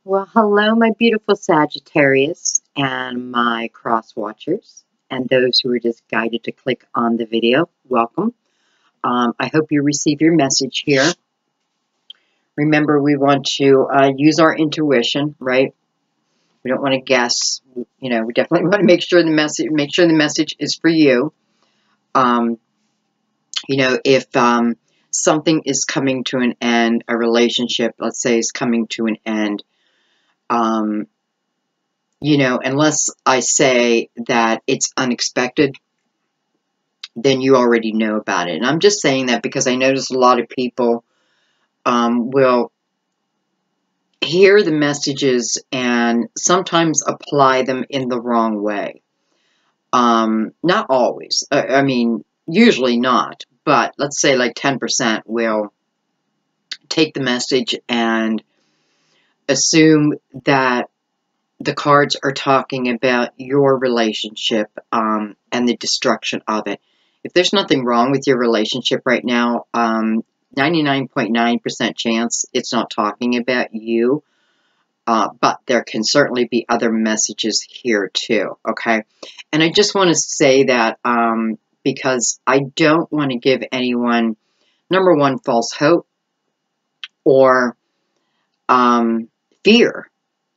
Well, hello, my beautiful Sagittarius and my cross watchers, and those who are just guided to click on the video. Welcome. I hope you receive your message here. Remember, we want to use our intuition, right? We don't want to guess. We definitely want to make sure the message is for you. If something is coming to an end, a relationship, let's say, is coming to an end. Unless I say that it's unexpected, then you already know about it. And I'm just saying that because I notice a lot of people will hear the messages and sometimes apply them in the wrong way. Not always. I mean, usually not. But let's say like 10% will take the message and assume that the cards are talking about your relationship and the destruction of it. If there's nothing wrong with your relationship right now, 99.9% chance it's not talking about you. But there can certainly be other messages here too, okay? And I just want to say that because I don't want to give anyone, number one, false hope or fear.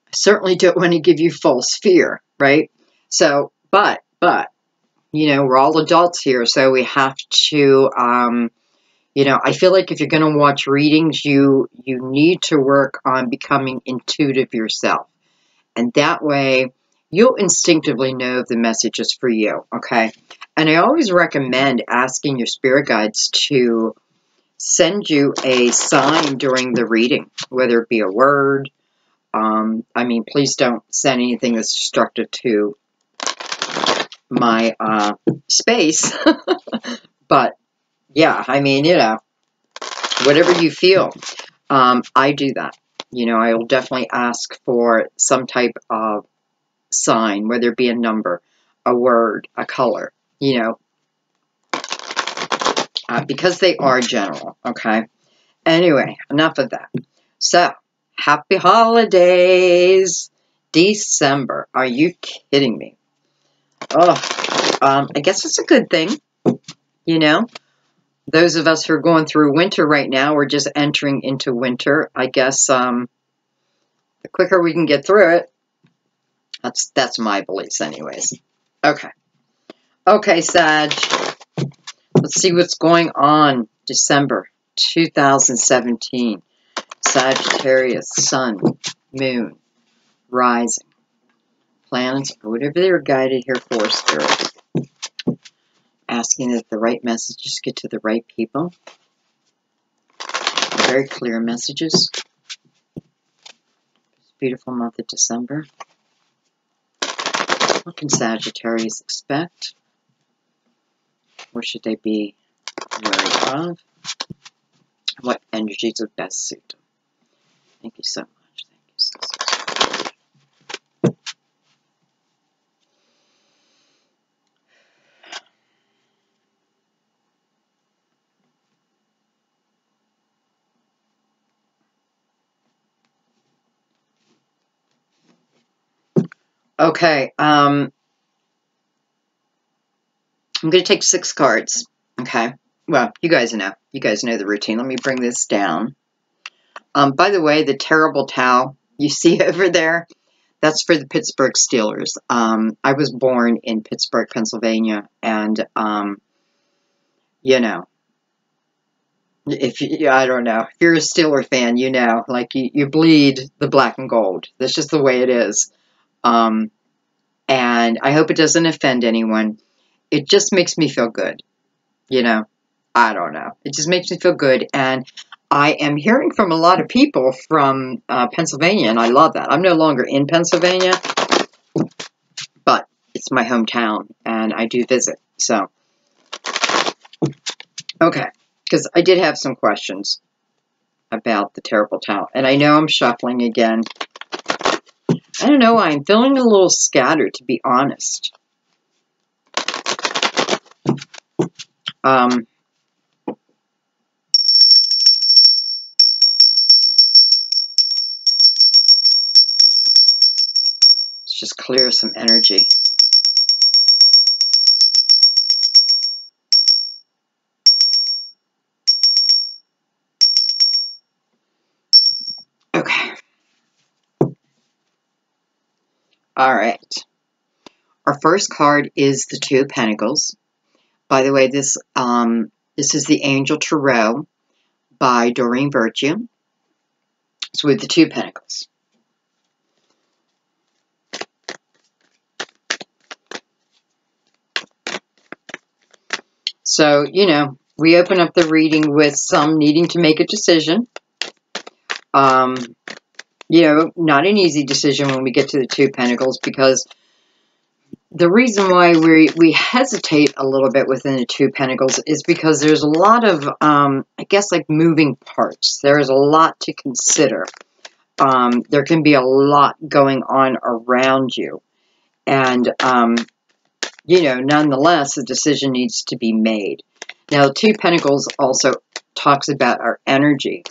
I certainly don't want to give you false fear, right? So, but, we're all adults here, so we have to, I feel like if you're going to watch readings, you need to work on becoming intuitive yourself. And that way, you'll instinctively know if the message is for you, okay? And I always recommend asking your spirit guides to send you a sign during the reading, whether it be a word. Please don't send anything that's destructive to my space. But, yeah, whatever you feel, I do that. I will definitely ask for some type of sign, whether it be a number, a word, a color, because they are general, okay? Anyway, enough of that. So, happy holidays! December. Are you kidding me? Oh, I guess it's a good thing, Those of us who are going through winter right now, we're just entering into winter. I guess the quicker we can get through it, that's my beliefs anyways. Okay, Sag. Let's see what's going on. December 2017. Sagittarius, Sun, Moon, Rising, planets, or whatever they were guided here for, Spirit. Asking that the right messages get to the right people. Very clear messages. Beautiful month of December. What can Sagittarius expect? What should they be wary of? What energies would best suit them? Thank you so much. Thank you so much. Okay, I'm going to take 6 cards. Okay. Well, you guys know. You guys know the routine. Let me bring this down. By the way, the terrible towel you see over there, that's for the Pittsburgh Steelers. I was born in Pittsburgh, Pennsylvania, and, I don't know. If you're a Steeler fan, like you bleed the black and gold. That's just the way it is. And I hope it doesn't offend anyone. It just makes me feel good. I don't know. It just makes me feel good. And I am hearing from a lot of people from Pennsylvania, and I love that. I'm no longer in Pennsylvania, but it's my hometown, and I do visit. So, okay. Because I did have some questions about the terrible towel. And I know I'm shuffling again. I don't know why. I'm feeling a little scattered, to be honest. just clear some energy. Okay. All right. Our first card is the Two of Pentacles. By the way, this is the Angel Tarot by Doreen Virtue. It's with the Two of Pentacles. So, you know, we open up the reading with some needing to make a decision. You know, not an easy decision when we get to the Two of Pentacles, because the reason why we hesitate a little bit within the Two of Pentacles is because there's a lot of, I guess, like moving parts. There's a lot to consider. There can be a lot going on around you. And, you know, nonetheless, a decision needs to be made. Now, the Two of Pentacles also talks about our energy.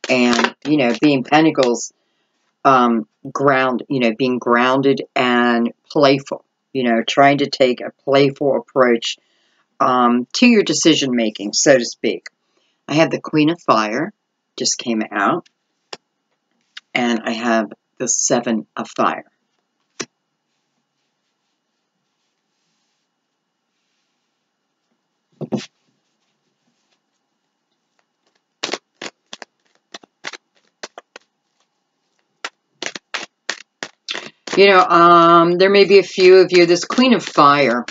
And, you know, being Pentacles, being grounded and playful, you know, trying to take a playful approach to your decision making, so to speak. I have the Queen of Fire, just came out, and I have the Seven of Fire. You know, there may be a few of you, this Queen of Fire,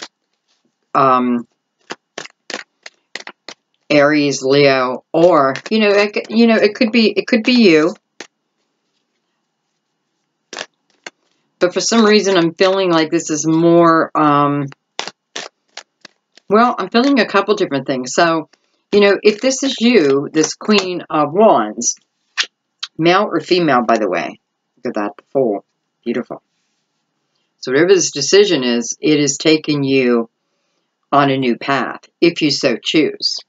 Aries, Leo, or, it could be you. But for some reason, I'm feeling like this is more, well, I'm feeling a couple different things. So, you know, if this is you, this Queen of Wands, male or female, by the way, look at that, the Fool, beautiful. So whatever this decision is, it is taking you on a new path, if you so choose.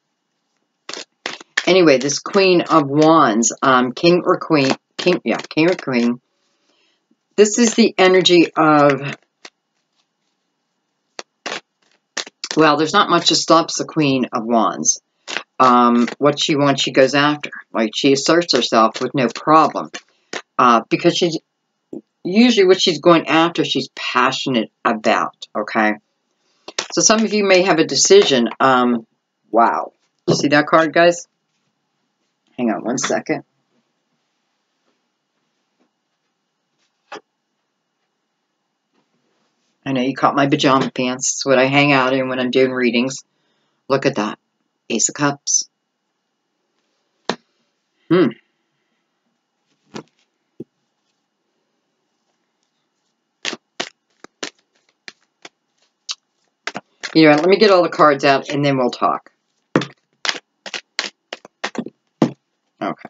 Anyway, this Queen of Wands, King or Queen, King or Queen. This is the energy of, well, there's not much that stops the Queen of Wands. What she wants, she goes after. Like, she asserts herself with no problem. Because she's, usually what she's going after, she's passionate about, okay? So some of you may have a decision. Wow. You see that card, guys? Hang on one second. I know you caught my pajama pants. It's what I hang out in when I'm doing readings. Look at that. Ace of Cups. You know what? Let me get all the cards out and then we'll talk. Okay.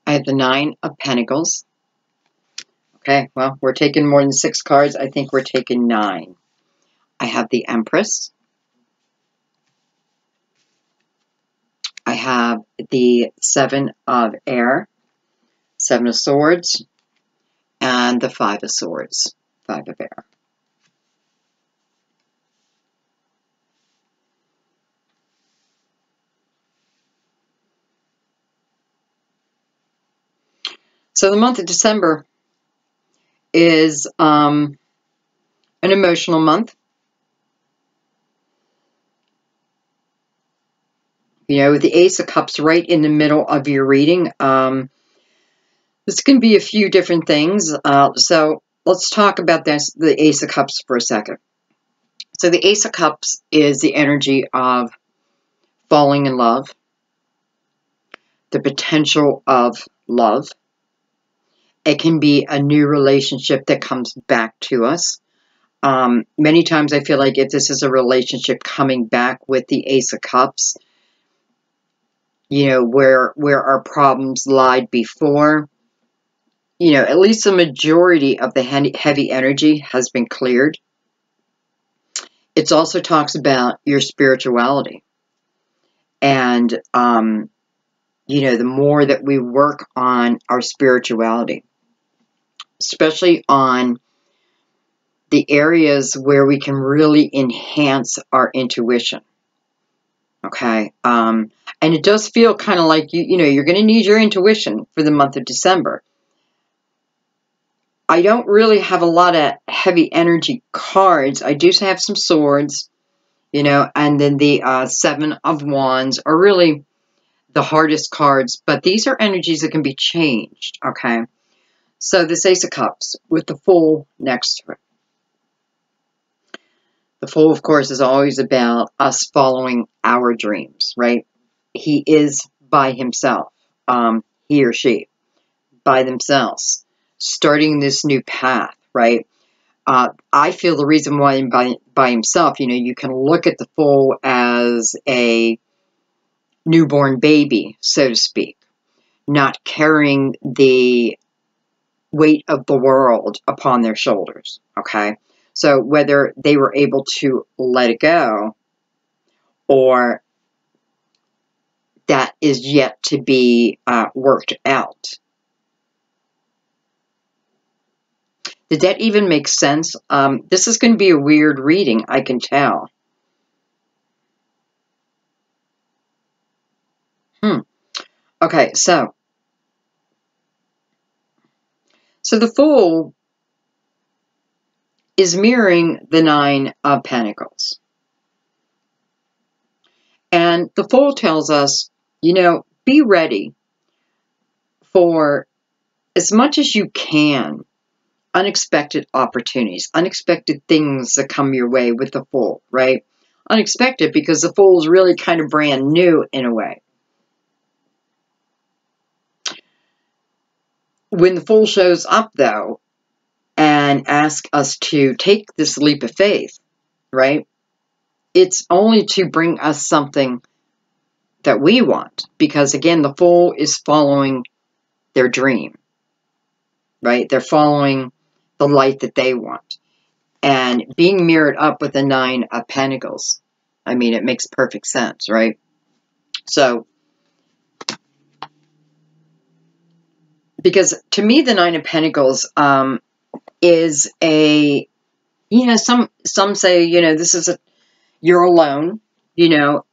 I have the Nine of Pentacles. Okay, well, we're taking more than 6 cards. I think we're taking 9. I have the Empress. I have the Seven of Air, Seven of Swords, and the Five of Swords, Five of Air. So the month of December is an emotional month. You know, with the Ace of Cups right in the middle of your reading, this can be a few different things. So let's talk about this, the Ace of Cups for a second. So the Ace of Cups is the energy of falling in love, the potential of love. It can be a new relationship that comes back to us. Many times I feel like if this is a relationship coming back with the Ace of Cups, you know, where our problems lied before, you know, at least the majority of the heavy energy has been cleared. It also talks about your spirituality. And, the more that we work on our spirituality, especially on the areas where we can really enhance our intuition. Okay. And it does feel kind of like you're going to need your intuition for the month of December. I don't really have a lot of heavy energy cards. I do have some swords, and then the Seven of Wands are really the hardest cards, but these are energies that can be changed. Okay. So this Ace of Cups with the Fool next to it. The Fool, of course, is always about us following our dreams, right? He is by himself, he or she, by themselves, starting this new path, right? I feel the reason why by himself, you can look at the Fool as a newborn baby, so to speak, not carrying the weight of the world upon their shoulders, okay? So whether they were able to let it go or that is yet to be worked out. Did that even make sense? This is going to be a weird reading, I can tell. Okay, so the Fool is mirroring the Nine of Pentacles. And the Fool tells us, be ready for as much as you can unexpected opportunities, unexpected things that come your way with the Fool, right? Unexpected because the Fool is really kind of brand new in a way. When the Fool shows up, though, and asks us to take this leap of faith, right? It's only to bring us something that we want. Because, again, the Fool is following their dream, right? They're following the light that they want. And being mirrored up with the Nine of Pentacles, I mean, it makes perfect sense, right? So, because to me, the Nine of Pentacles is a, some say, this is you're alone, within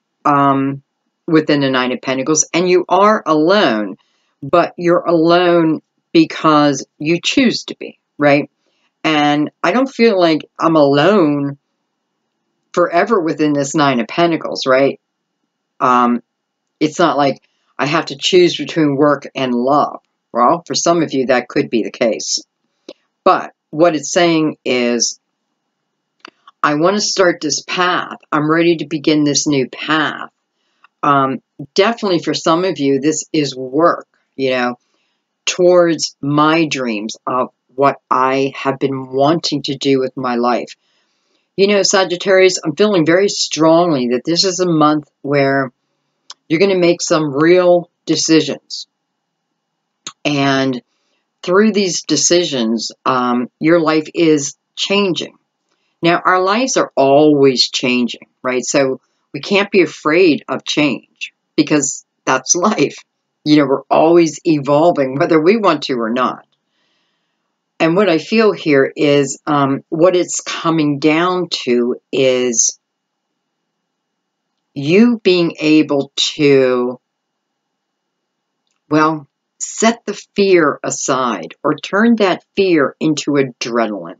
the Nine of Pentacles, and you are alone, but you're alone because you choose to be, right? And I don't feel like I'm alone forever within this Nine of Pentacles, right? It's not like I have to choose between work and love. Well, for some of you, that could be the case. But what it's saying is, I want to start this path. I'm ready to begin this new path. Definitely for some of you, this is work, towards my dreams of what I have been wanting to do with my life. Sagittarius, I'm feeling very strongly that this is a month where you're going to make some real decisions. And through these decisions, your life is changing. Now, our lives are always changing, right? So we can't be afraid of change because that's life. We're always evolving, whether we want to or not. And what I feel here is what it's coming down to is you being able to, well, set the fear aside or turn that fear into adrenaline.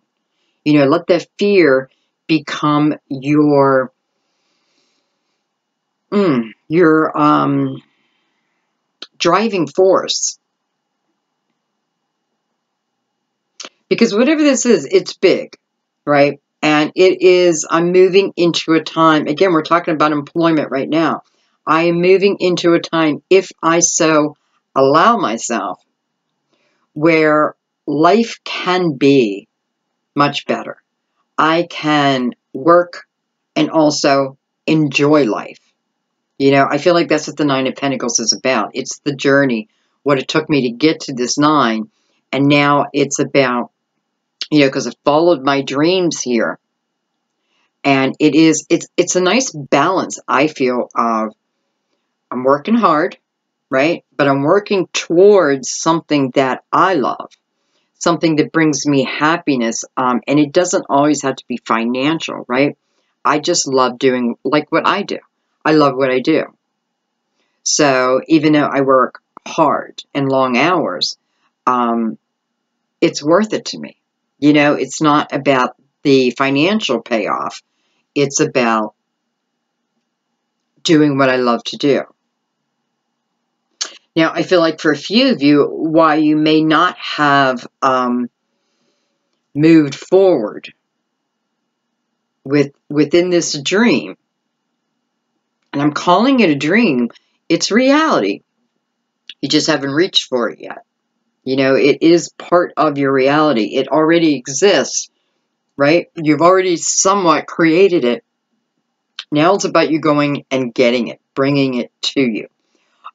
Let that fear become your driving force. Because whatever this is, it's big, right? And I'm moving into a time, again, we're talking about employment right now. I am moving into a time, if I so allow myself, where life can be much better. I can work and also enjoy life. I feel like that's what the Nine of Pentacles is about. It's the journey, what it took me to get to this nine. And now it's about, because I followed my dreams here. And it's a nice balance, I feel, of I'm working hard, right? But I'm working towards something that I love, something that brings me happiness. And it doesn't always have to be financial, right? I just love doing like what I do. I love what I do. So even though I work hard and long hours, it's worth it to me. You know, it's not about the financial payoff. It's about doing what I love to do. Now, I feel like for a few of you, why you may not have moved forward within this dream, and I'm calling it a dream, it's reality. You just haven't reached for it yet. You know, it is part of your reality. It already exists, right? You've already somewhat created it. Now it's about you going and getting it, bringing it to you.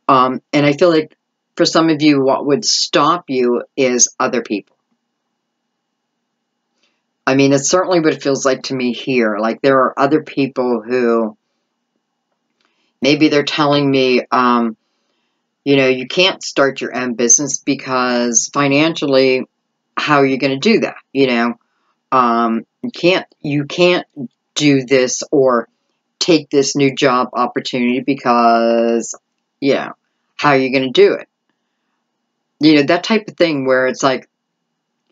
And I feel like for some of you, what would stop you is other people. I mean, it's certainly what it feels like to me here. Like there are other people who maybe they're telling me, you know, you can't start your own business because financially, how are you going to do that? You know, you can't do this or take this new job opportunity because, you know, how are you going to do it? You know, that type of thing where it's like,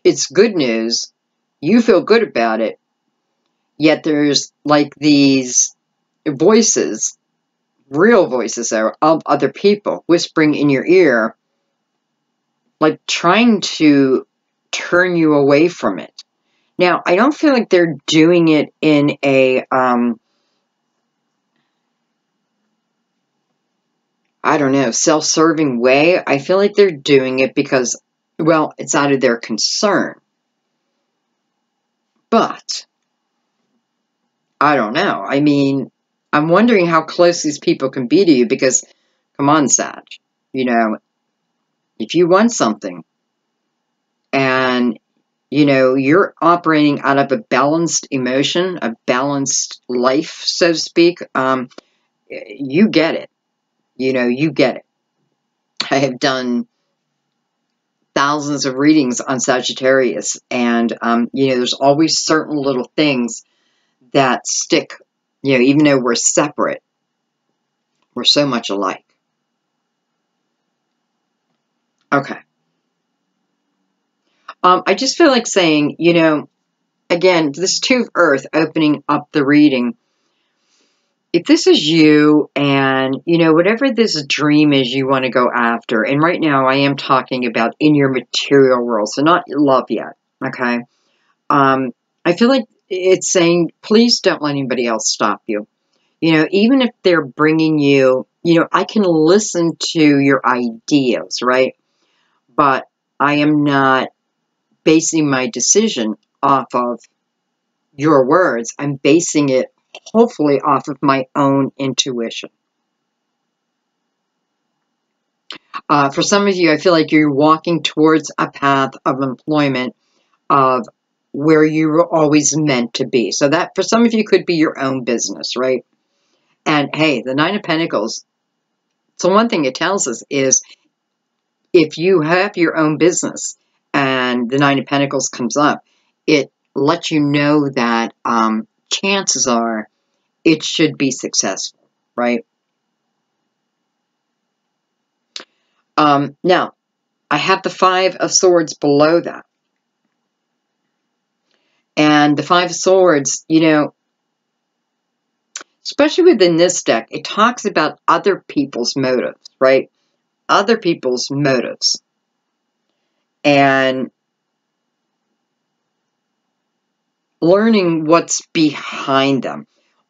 it's good news. You feel good about it. Yet there's like these voices, real voices of other people whispering in your ear, like trying to turn you away from it. Now, I don't feel like they're doing it in a, I don't know, self-serving way. I feel like they're doing it because, well, it's out of their concern. But, I don't know. I mean, I'm wondering how close these people can be to you because, come on, Sag, you know, if you want something and, you know, you're operating out of a balanced emotion, a balanced life, so to speak, you get it. You know, you get it. I have done thousands of readings on Sagittarius, and, you know, there's always certain little things that stick, you know, even though we're separate, we're so much alike. Okay. I just feel like saying, you know, again, this Two of Earth opening up the reading. If this is you and, you know, whatever this dream is you want to go after, and right now I am talking about in your material world, so not love yet, okay? I feel like it's saying, please don't let anybody else stop you. You know, even if they're bringing you, you know, I can listen to your ideas, right? But I am not basing my decision off of your words. I'm basing it hopefully off of my own intuition. For some of you, I feel like you're walking towards a path of employment of where you were always meant to be. So that for some of you could be your own business, right? And hey, the Nine of Pentacles, so one thing it tells us is if you have your own business and the Nine of Pentacles comes up, it lets you know that chances are it should be successful, right? Now, I have the Five of Swords below that. And the Five of Swords, you know, especially within this deck, it talks about other people's motives, right? Other people's motives. And learning what's behind them.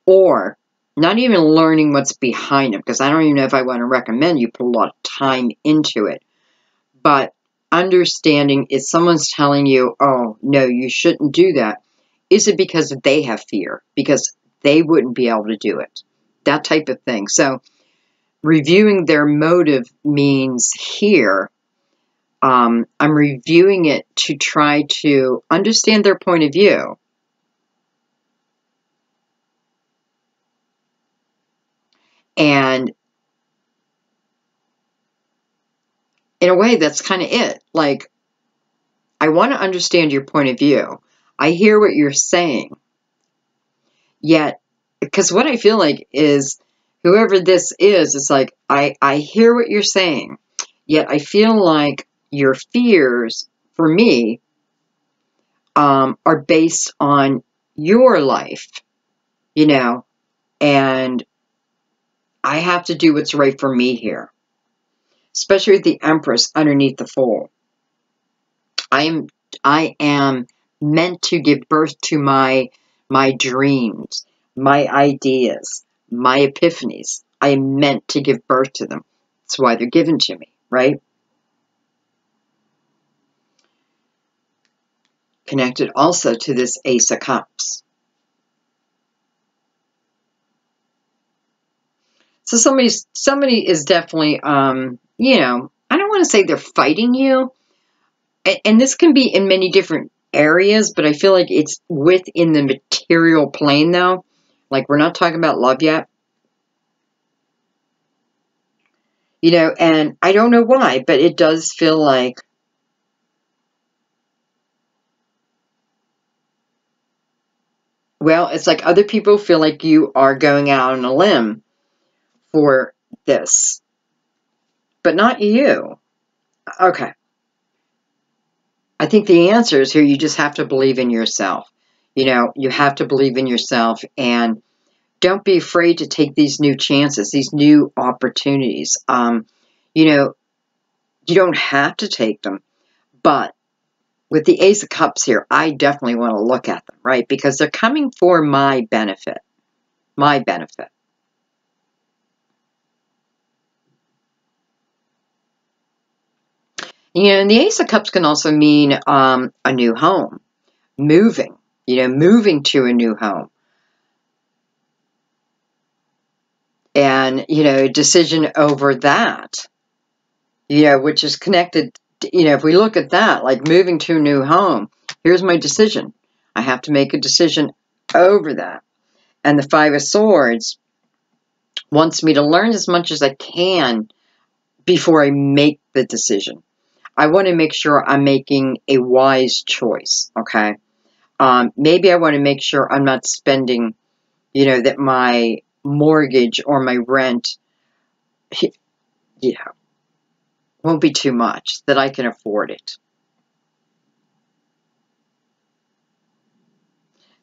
Or not even learning what's behind them, because I don't even know if I want to recommend you put a lot of time into it. But understanding if someone's telling you, oh, no, you shouldn't do that, is it because they have fear? Because they wouldn't be able to do it. That type of thing. So reviewing their motive means here, I'm reviewing it to try to understand their point of view. And in a way, that's kind of it. Like, I want to understand your point of view. I hear what you're saying. Yet, because what I feel like is, whoever this is, it's like, I hear what you're saying. Yet I feel like your fears, for me, are based on your life, you know, and I have to do what's right for me here. Especially with the Empress underneath the Fool. I am meant to give birth to my dreams, my ideas, my epiphanies. I am meant to give birth to them. That's why they're given to me, right? Connected also to this Ace of Cups. So somebody is definitely, you know, I don't want to say they're fighting you. And this can be in many different areas, but I feel like it's within the material plane, though. Like, we're not talking about love yet. You know, and I don't know why, but it does feel like, well, it's like other people feel like you are going out on a limb for this, but not you. Okay. I think the answer is here, you just have to believe in yourself. You know, you have to believe in yourself, and don't be afraid to take these new chances, these new opportunities. You know, you don't have to take them, but with the Ace of Cups here, I definitely want to look at them, right? Because they're coming for my benefit. My benefit. You know, and the Ace of Cups can also mean a new home, moving, you know, moving to a new home. And, you know, decision over that, you know, which is connected, you know, if we look at that, like moving to a new home, here's my decision. I have to make a decision over that. And the Five of Swords wants me to learn as much as I can before I make the decision. I want to make sure I'm making a wise choice, okay? Maybe I want to make sure I'm not spending, you know, that my mortgage or my rent, yeah, won't be too much, that I can afford it.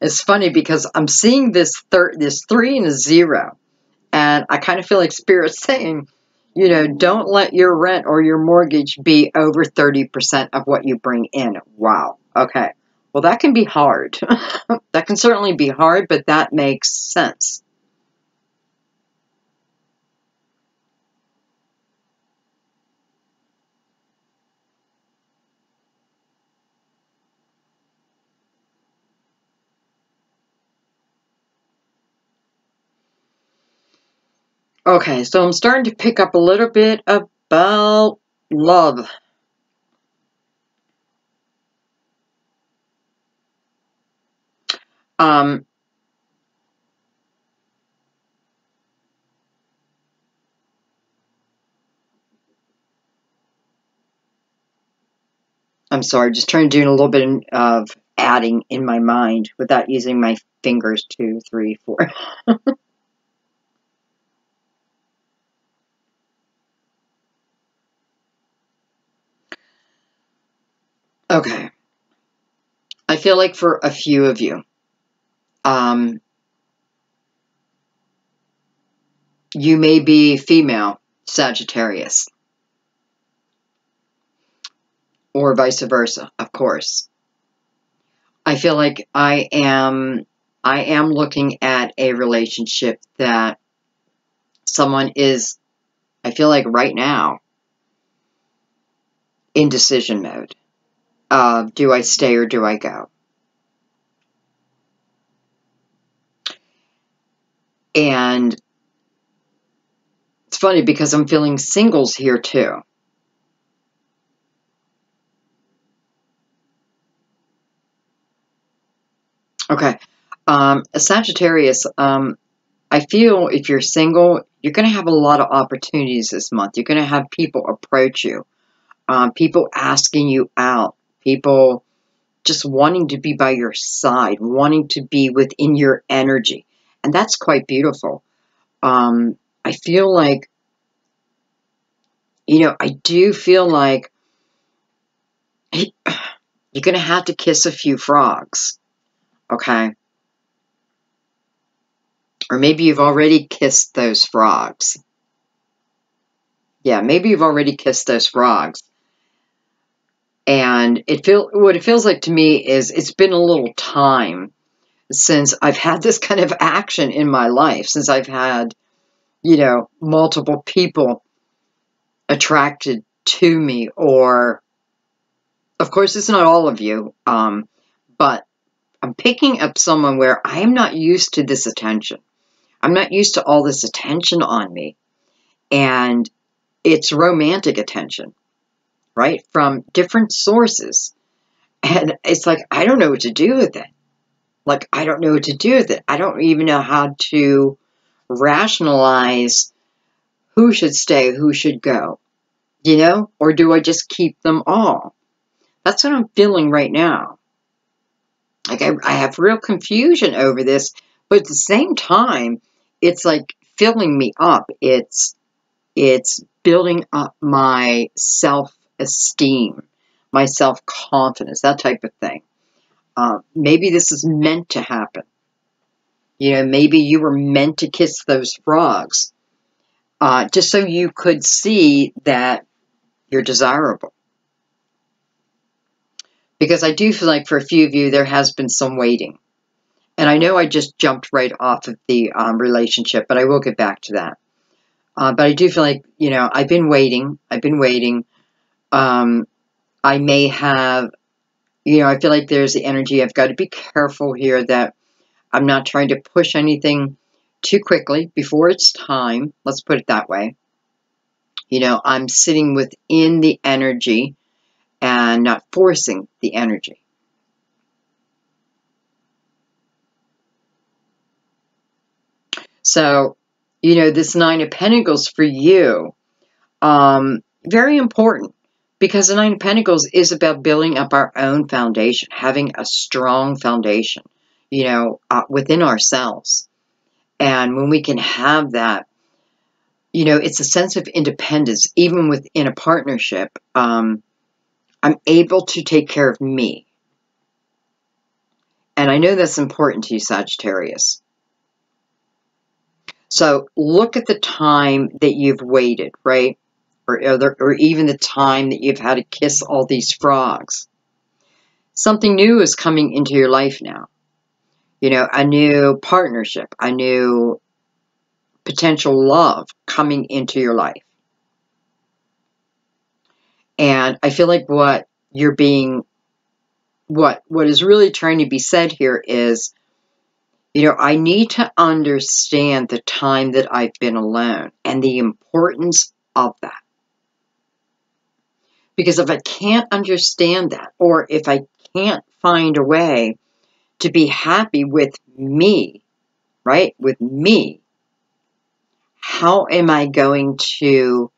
It's funny because I'm seeing this 3 and a 0, and I kind of feel like Spirit's saying, you know, don't let your rent or your mortgage be over 30% of what you bring in. Wow. Okay. Well, that can be hard. That can certainly be hard, but that makes sense. Okay, so I'm starting to pick up a little bit about love. Um, I'm sorry, just trying to do a little bit of adding in my mind without using my fingers. 2, 3, 4. Okay. I feel like for a few of you, um, you may be female Sagittarius, or vice versa, of course. I feel like I am looking at a relationship that someone is, I feel like right now, in decision mode. Do I stay or do I go? And it's funny because I'm feeling singles here too. Okay. A Sagittarius, I feel if you're single, you're going to have a lot of opportunities this month. You're going to have people approach you, people asking you out, people just wanting to be by your side, wanting to be within your energy. And that's quite beautiful. I feel like, I do feel like you're going to have to kiss a few frogs, okay? Or maybe you've already kissed those frogs. Yeah, maybe you've already kissed those frogs. And what it feels like to me is it's been a little time since I've had this kind of action in my life, since I've had, multiple people attracted to me, or, of course, it's not all of you, but I'm picking up someone where I am not used to this attention. I'm not used to all this attention on me. And it's romantic attention, right? From different sources. And it's like, I don't know what to do with it. Like, I don't know what to do with it. I don't even know how to rationalize who should stay, who should go, Or do I just keep them all? That's what I'm feeling right now. Like, I have real confusion over this, but at the same time, it's like filling me up. It's building up my self-esteem, my self-confidence, that type of thing. Maybe this is meant to happen. Maybe you were meant to kiss those frogs, just so you could see that you're desirable. Because I do feel like for a few of you, there has been some waiting. And I know I just jumped right off of the relationship, but I will get back to that. But I do feel like, I've been waiting. I may have, I feel like there's the energy. I've got to be careful here that I'm not trying to push anything too quickly before it's time. Let's put it that way. I'm sitting within the energy and not forcing the energy. So, this Nine of Pentacles for you, very important, because the Nine of Pentacles is about building up our own foundation, having a strong foundation, within ourselves. And when we can have that, it's a sense of independence, even within a partnership. I'm able to take care of me. And I know that's important to you, Sagittarius. So look at the time that you've waited, right? Or even the time that you've had to kiss all these frogs. Something new is coming into your life now. A new partnership, a new potential love coming into your life. And I feel like what is really trying to be said here is, I need to understand the time that I've been alone and the importance of that. Because if I can't understand that, or if I can't find a way to be happy with me, right? With me, how am I going to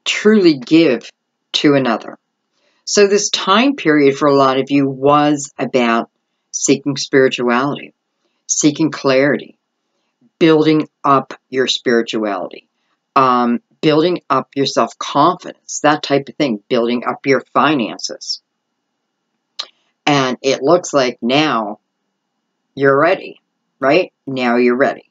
truly give to another? So this time period for a lot of you was about seeking spirituality, seeking clarity, building up your spirituality, building up your self-confidence, that type of thing, building up your finances. And it looks like now you're ready, right? Now you're ready.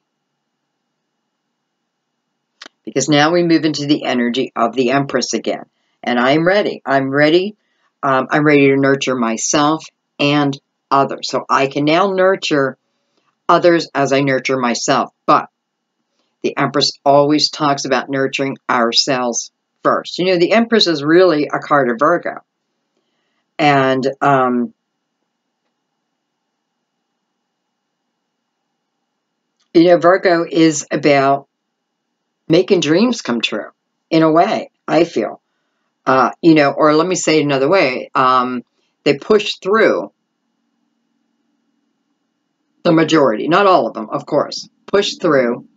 Because now we move into the energy of the Empress again. And I'm ready. I'm ready. I'm ready to nurture myself and others. So I can now nurture others as I nurture myself. But the Empress always talks about nurturing ourselves first. The Empress is really a card of Virgo. And Virgo is about making dreams come true, in a way, I feel. Or let me say it another way. They push through the majority, not all of them, of course, push through,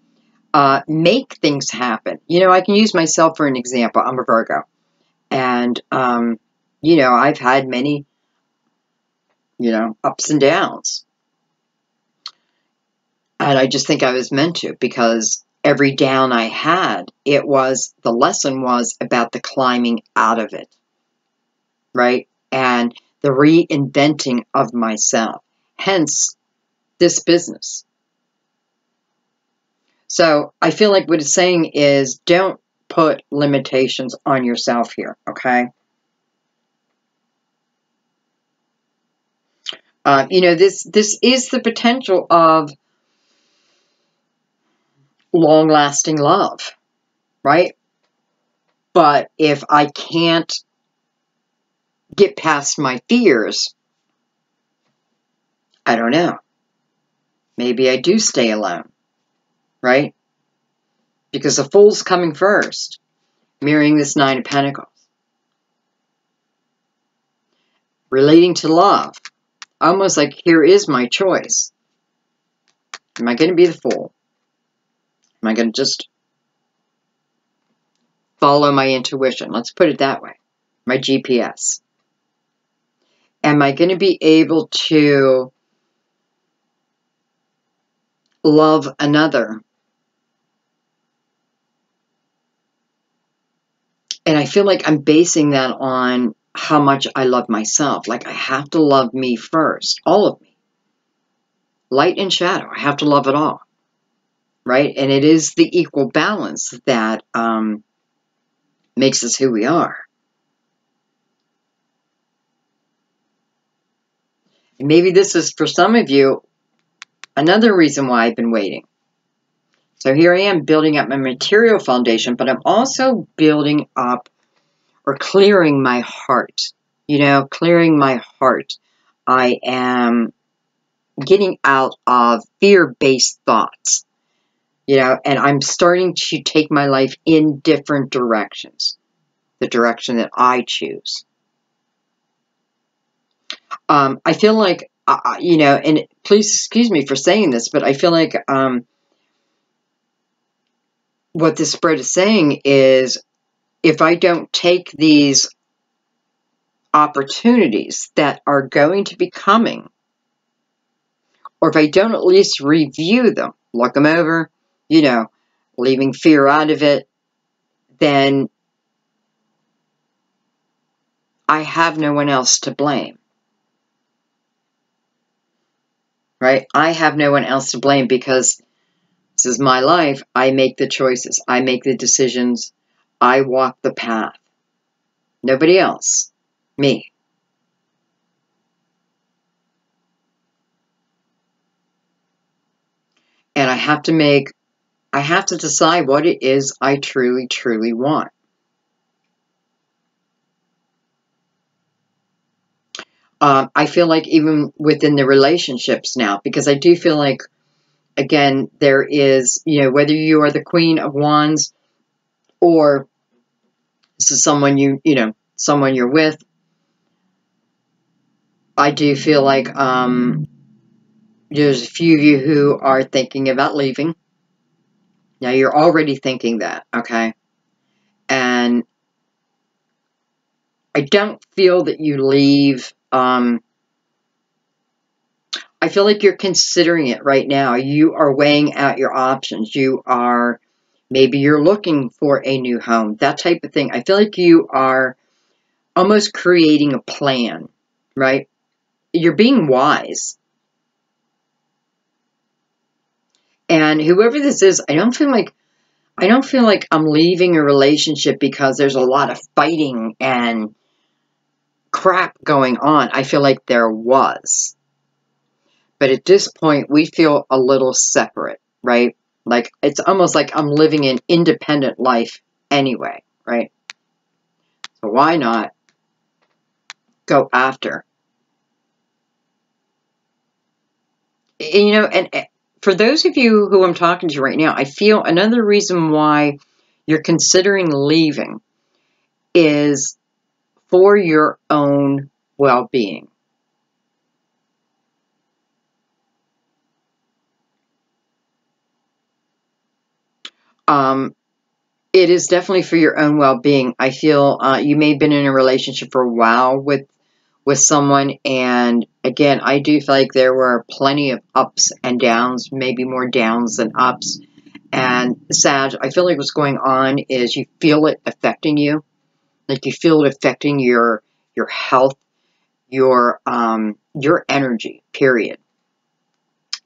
make things happen. You know, I can use myself for an example. I'm a Virgo. And, you know, I've had many, you know, ups and downs. And I just think I was meant to, because every down I had, the lesson was about the climbing out of it, right? And the reinventing of myself, hence this business. So I feel like what it's saying is don't put limitations on yourself here, okay? You know, this is the potential of long-lasting love, right? But if I can't get past my fears, I don't know. Maybe I do stay alone, right? Because the Fool's coming first, mirroring this Nine of Pentacles. Relating to love, almost like here is my choice. Am I going to be the Fool? Am I going to just follow my intuition? Let's put it that way. My GPS. Am I going to be able to love another? And I feel like I'm basing that on how much I love myself. Like I have to love me first. All of me. Light and shadow. I have to love it all. Right? And it is the equal balance that makes us who we are. And maybe this is, for some of you, another reason why I've been waiting. So here I am building up my material foundation, but I'm also building up or clearing my heart. You know, clearing my heart. I am getting out of fear-based thoughts. You know, and I'm starting to take my life in different directions. The direction that I choose. I feel like, you know, and please excuse me for saying this, but I feel like what this spread is saying is if I don't take these opportunities that are going to be coming, or if I don't at least review them, look them over, you know, leaving fear out of it, then I have no one else to blame. Right? I have no one else to blame because this is my life. I make the choices. I make the decisions. I walk the path. Nobody else. Me. And I have to decide what it is I truly, truly want. I feel like even within the relationships now, because I do feel like, again, there is, you know, whether you are the Queen of Wands or this is someone someone you're with, I do feel like there's a few of you who are thinking about leaving. Now, you're already thinking that, okay? And I don't feel that you leave. I feel like you're considering it right now. You are weighing out your options. Maybe you're looking for a new home, that type of thing. I feel like you are almost creating a plan, right? You're being wise. And whoever this is, I don't feel like I'm leaving a relationship because there's a lot of fighting and crap going on. I feel like there was. But at this point, we feel a little separate, right? Like, it's almost like I'm living an independent life anyway, right? So why not go after? And, you know, and for those of you who I'm talking to right now, I feel another reason why you're considering leaving is for your own well-being. It is definitely for your own well-being. I feel you may have been in a relationship for a while with someone, and again, I do feel like there were plenty of ups and downs, maybe more downs than ups. And Sag, I feel like what's going on is you feel it affecting you, like you feel it affecting your health, your energy, period.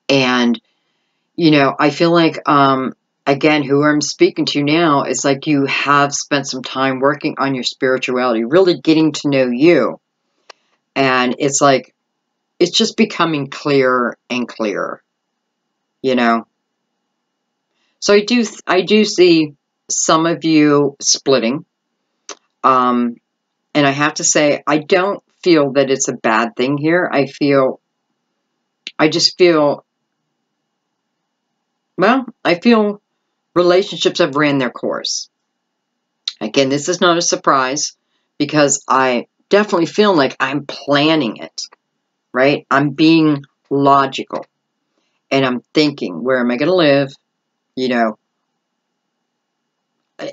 And I feel like again, who I'm speaking to now, it's like you have spent some time working on your spirituality, really getting to know you. And it's like, it's just becoming clearer and clearer, So I do see some of you splitting. And I have to say, I don't feel that it's a bad thing here. I just feel, well, I feel relationships have ran their course. Again, this is not a surprise because I definitely feel like I'm planning it, right? I'm being logical and I'm thinking, where am I going to live?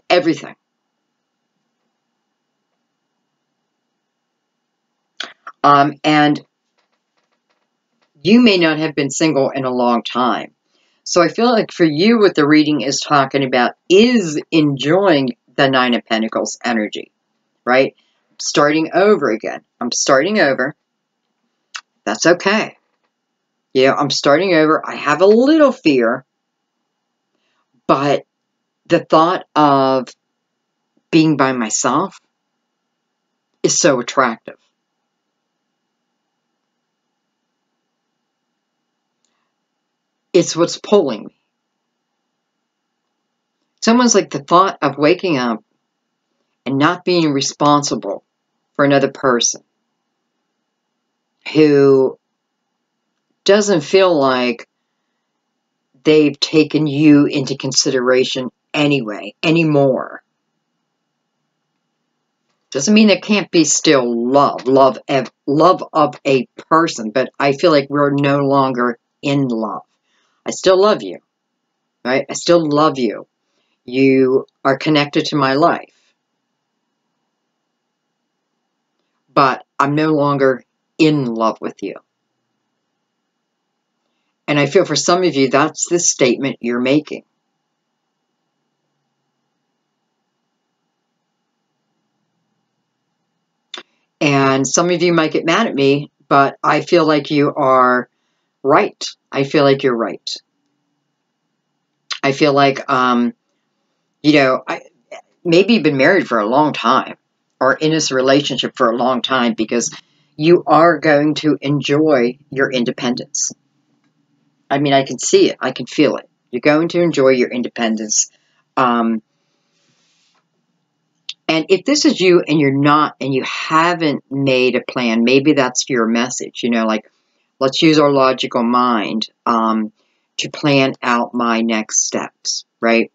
Everything. And you may not have been single in a long time. So I feel like for you, what the reading is talking about is enjoying the Nine of Pentacles energy, right? Starting over again. I'm starting over. That's okay. I'm starting over. I have a little fear, but the thought of being by myself is so attractive. It's what's pulling me. It's almost like the thought of waking up and not being responsible for another person who doesn't feel like they've taken you into consideration anymore. Doesn't mean there can't be still love of a person, but I feel like we're no longer in love. I still love you, right? I still love you. You are connected to my life. But I'm no longer in love with you. And I feel for some of you, that's the statement you're making. And some of you might get mad at me, but I feel like you are right. I feel like you're right. I feel like, maybe you've been married for a long time or in this relationship for a long time because you are going to enjoy your independence. I mean, I can see it. I can feel it. You're going to enjoy your independence. And if this is you and you're not, and you haven't made a plan, maybe that's your message, like, let's use our logical mind to plan out my next steps, right?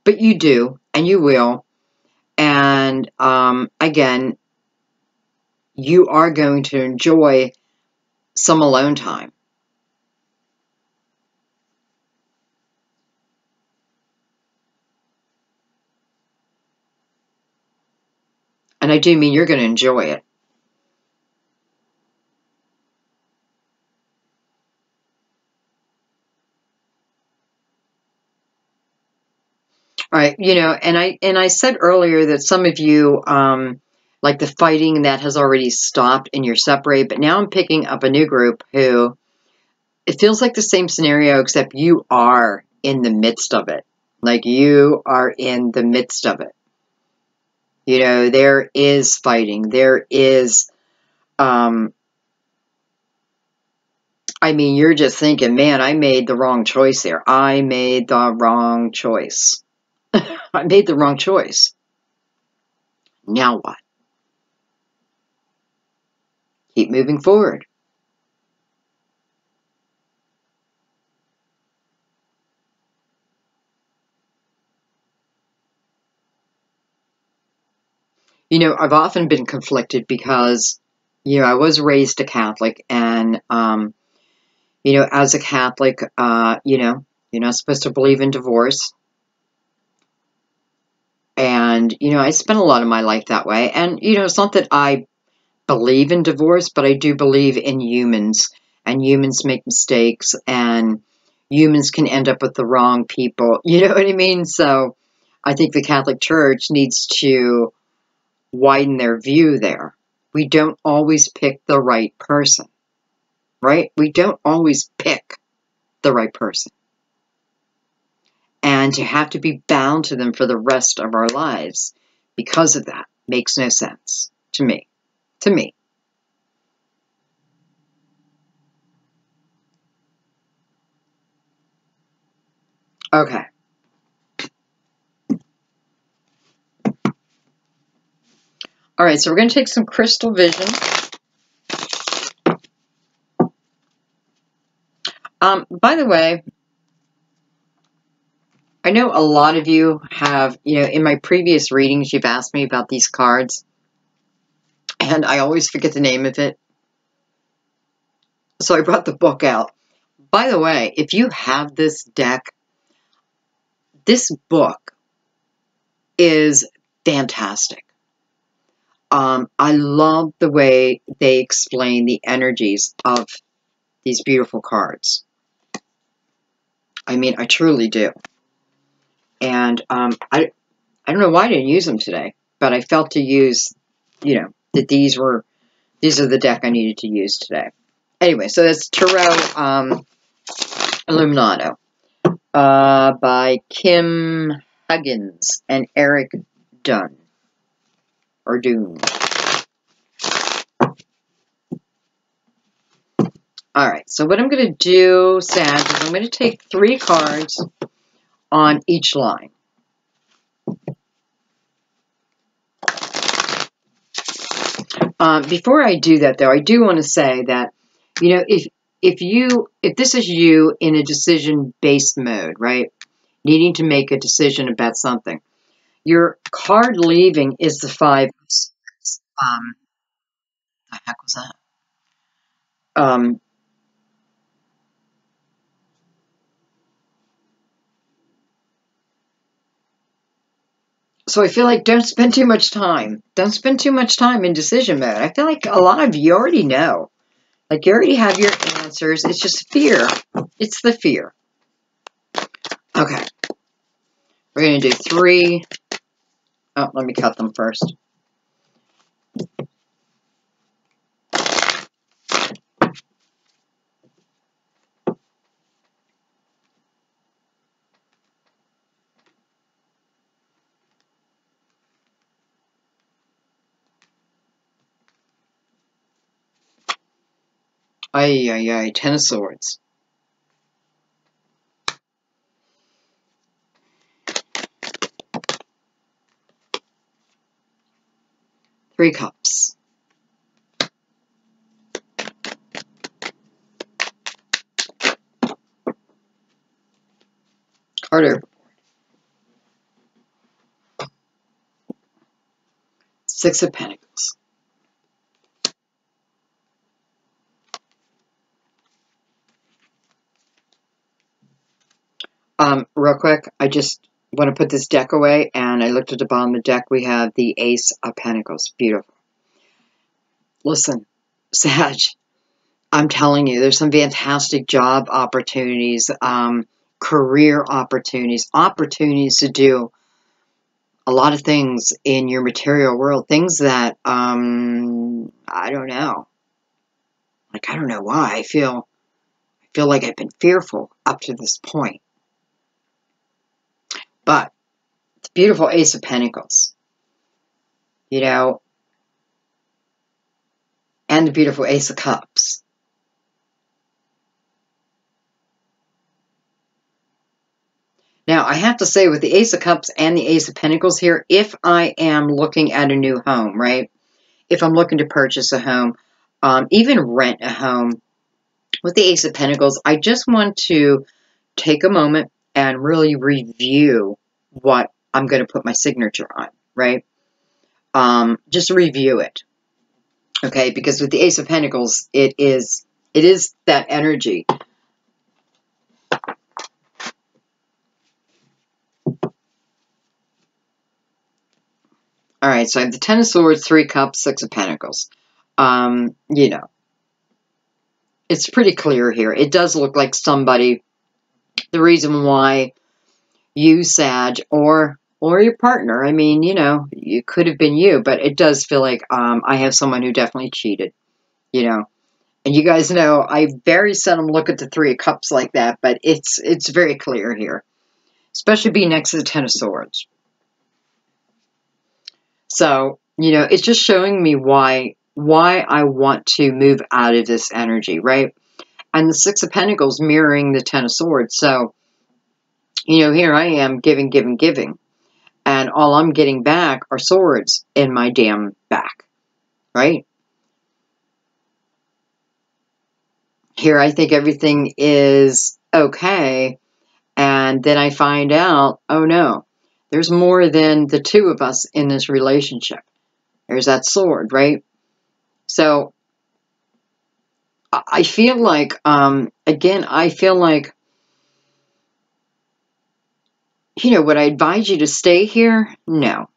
But you do, and you will. And again, you are going to enjoy some alone time. And I do mean you're going to enjoy it. All right, and I said earlier that some of you, like the fighting that has already stopped and you're separated, but now I'm picking up a new group who, it feels like the same scenario, except you are in the midst of it. Like you are in the midst of it. There is fighting. There is, you're just thinking, man, I made the wrong choice there. I made the wrong choice. I made the wrong choice. Now what? Keep moving forward. I've often been conflicted because, I was raised a Catholic and, You know, as a Catholic, you know, you're not supposed to believe in divorce. And, you know, I spent a lot of my life that way. And, you know, it's not that I believe in divorce, but I do believe in humans. And humans make mistakes. And humans can end up with the wrong people. You know what I mean? So I think the Catholic Church needs to widen their view there. We don't always pick the right person, right? We don't always pick the right person. And to have to be bound to them for the rest of our lives because of that makes no sense to me. To me. Okay. All right, so we're going to take some crystal vision. By the way, I know a lot of you have, you know, in my previous readings, you've asked me about these cards, and I always forget the name of it. So I brought the book out. By the way, if you have this deck, this book is fantastic. I love the way they explain the energies of these beautiful cards. I mean, I truly do. And I don't know why I didn't use them today, but I felt to use, you know, that these are the deck I needed to use today. Anyway, so that's Tarot Illuminato by Kim Huggins and Eric Dunn. Or Doom. Alright, so what I'm going to do, Sag, is I'm going to take 3 cards on each line. Before I do that, though, I do want to say that, you know, if this is you in a decision-based mode, right, needing to make a decision about something, your card leaving is the 5 of Swords. The heck was that? So I feel like don't spend too much time. Don't spend too much time in decision mode. I feel like a lot of you already know. Like you already have your answers. It's just fear. It's the fear. Okay. We're going to do 3. Oh, let me cut them first. Ay, ay, ay. 10 of Swords. Three Cups. Carter. 6 of Pentacles. Real quick, I just want to put this deck away, and I looked at the bottom of the deck. We have the Ace of Pentacles. Beautiful. Listen, Sag, I'm telling you, there's some fantastic job opportunities, career opportunities, opportunities to do a lot of things in your material world, things that, I don't know. Like, I don't know why. I feel like I've been fearful up to this point. But it's a beautiful Ace of Pentacles, you know, and the beautiful Ace of Cups. Now, I have to say, with the Ace of Cups and the Ace of Pentacles here, if I am looking at a new home, right? If I'm looking to purchase a home, even rent a home, with the Ace of Pentacles, I just want to take a moment and really review what I'm going to put my signature on, right? Just review it, okay? Because with the Ace of Pentacles, it is that energy All right, so I have the Ten of Swords, Three Cups, Six of Pentacles. You know, it's pretty clear here. It does look like somebody, the reason why you, Sag, or your partner, I mean, you know, it could have been you, but it does feel like I have someone who definitely cheated, you know. And you guys know I very seldom look at the Three of Cups like that, but it's very clear here, especially being next to the Ten of Swords. So, you know, it's just showing me why I want to move out of this energy, right? And the Six of Pentacles mirroring the Ten of Swords. So, you know, here I am giving, giving, giving. And all I'm getting back are swords in my damn back, right? Here I think everything is okay. And then I find out, oh no, there's more than the two of us in this relationship. There's that sword, right? So I feel like, again, I feel like, you know, would I advise you to stay here? No.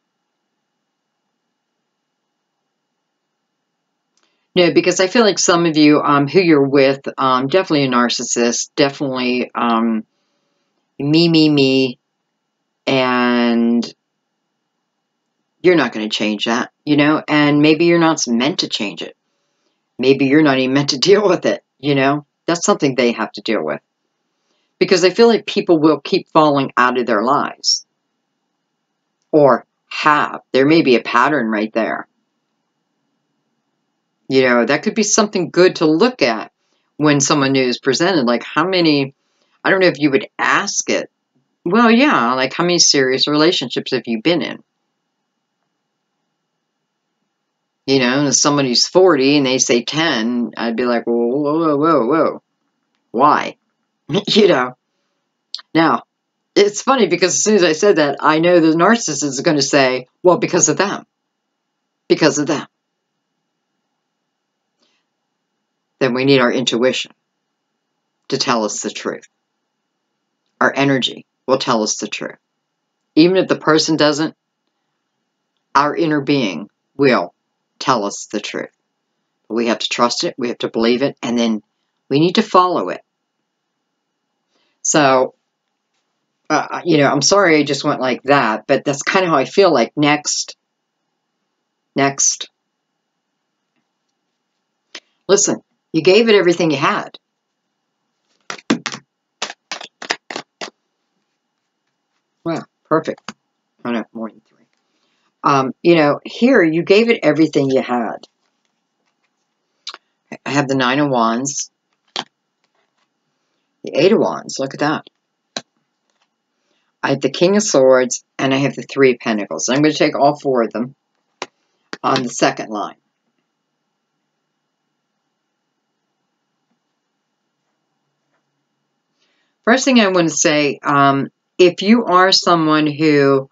No, because I feel like some of you who you're with, definitely a narcissist, definitely me, and you're not going to change that, you know, and maybe you're not meant to change it. Maybe you're not even meant to deal with it, you know. That's something they have to deal with. Because I feel like people will keep falling out of their lives. Or have. There may be a pattern right there. You know, that could be something good to look at when someone new is presented. Like, how many, I don't know if you would ask it. Well, yeah, like, how many serious relationships have you been in? You know, if somebody's 40 and they say 10, I'd be like, whoa. Why? You know? Now, it's funny because as soon as I said that, I know the narcissist is going to say, well, because of them. Because of them. Then we need our intuition to tell us the truth. Our energy will tell us the truth. Even if the person doesn't, our inner being will tell us the truth. But we have to trust it, we have to believe it, and then we need to follow it. So, you know, I'm sorry I just went like that, but that's kind of how I feel like. Next. Listen, you gave it everything you had. Well, perfect. Oh, no, more than 3. You know, here, you gave it everything you had. I have the 9 of Wands. The 8 of Wands, look at that. I have the King of Swords, and I have the 3 of Pentacles. I'm going to take all 4 of them on the second line. First thing I want to say, if you are someone who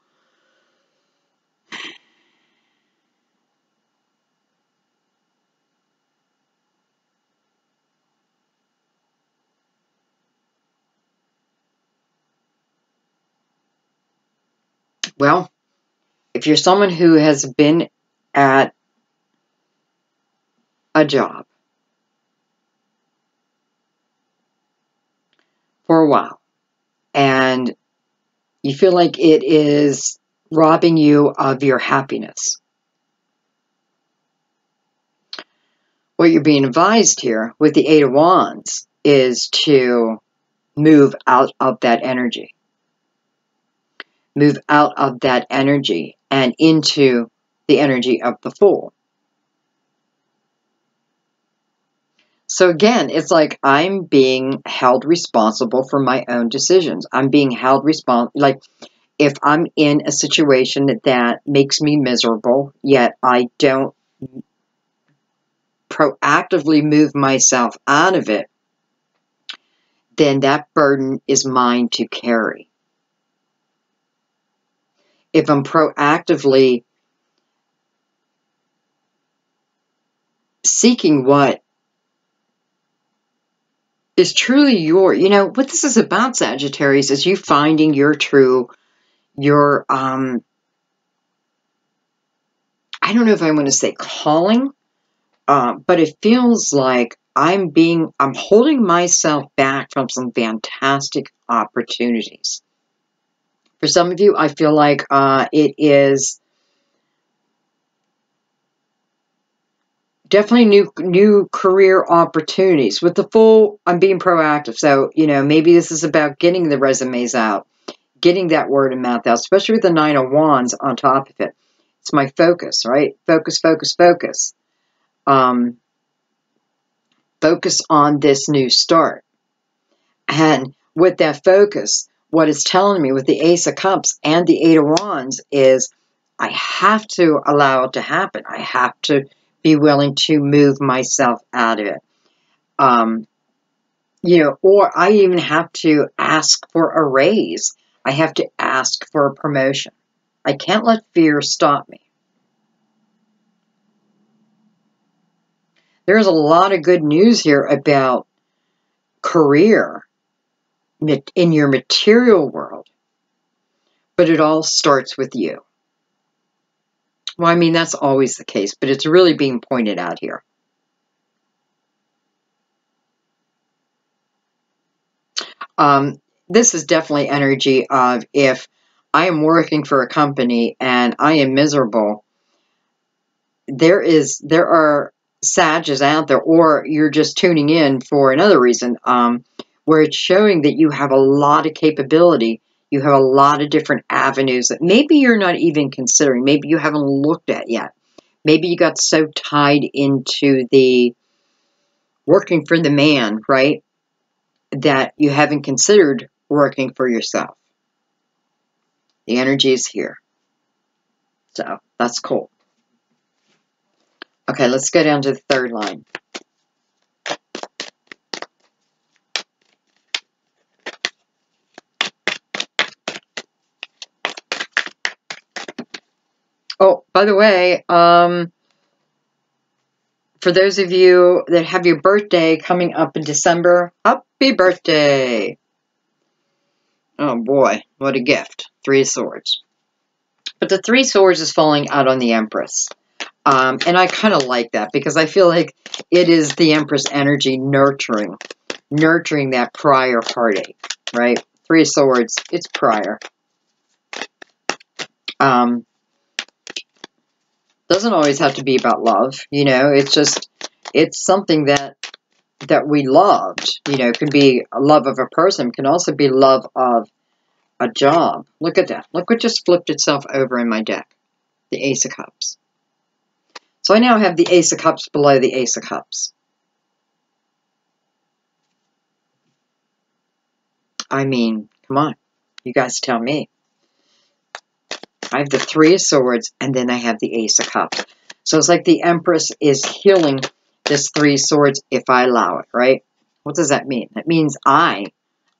well, if you're someone who has been at a job for a while and you feel like it is robbing you of your happiness, what you're being advised here with the 8 of Wands is to move out of that energy. Move out of that energy and into the energy of the Fool. So again, it's like I'm being held responsible for my own decisions. I'm being held responsible. Like if I'm in a situation that makes me miserable, yet I don't proactively move myself out of it, then that burden is mine to carry. If I'm proactively seeking what is truly you know, what this is about, Sagittarius, is you finding your true, your I don't know if I want to say calling, but it feels like I'm holding myself back from some fantastic opportunities. For some of you, I feel like it is definitely new career opportunities. With the full, I'm being proactive. So, maybe this is about getting the resumes out, getting that word of mouth out, especially with the Nine of Wands on top of it. It's my focus, right? Focus, focus, focus. Focus on this new start. And with that focus, what it's telling me with the Ace of Cups and the Eight of Wands is I have to allow it to happen. I have to be willing to move myself out of it. Or I even have to ask for a raise. I have to ask for a promotion. I can't let fear stop me. There's a lot of good news here about career in your material world, but it all starts with you. Well, I mean, that's always the case, but it's really being pointed out here. This is definitely energy of if I am working for a company and I am miserable, there are Sages out there, or you're just tuning in for another reason, where it's showing that you have a lot of capability. You have a lot of different avenues that maybe you're not even considering. Maybe you haven't looked at yet. Maybe you got so tied into the working for the man, right, that you haven't considered working for yourself. The energy is here. So that's cool. Okay, let's go down to the third line. Oh, by the way, for those of you that have your birthday coming up in December, happy birthday. Oh boy, what a gift. Three of Swords. But the Three of Swords is falling out on the Empress. And I kind of like that because I feel like it is the Empress energy nurturing that prior heartache, right? Three of Swords, it's prior. Doesn't always have to be about love, it's something that we loved, it could be a love of a person, can also be love of a job. Look at that. Look what just flipped itself over in my deck. The Ace of Cups. So I now have the Ace of Cups below the Ace of Cups. I mean, come on. You guys tell me. I have the Three of Swords, and then I have the Ace of Cups. So it's like the Empress is healing this Three of Swords if I allow it, right? What does that mean? That means I,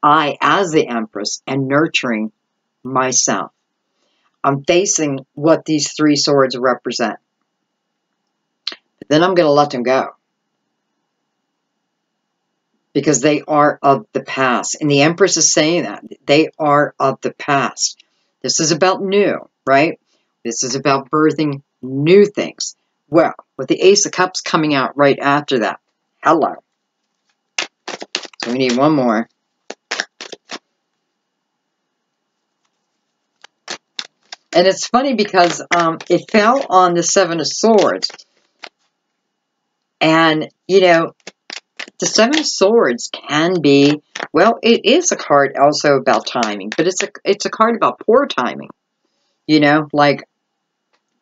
as the Empress, am nurturing myself. I'm facing what these Three Swords represent. But then I'm going to let them go. Because they are of the past. And the Empress is saying that. They are of the past. This is about new, right? This is about birthing new things. Well, with the Ace of Cups coming out right after that. Hello. So we need one more. And it's funny because it fell on the Seven of Swords. And, the Seven of Swords can be, well, it is a card also about timing, but it's a card about poor timing. Like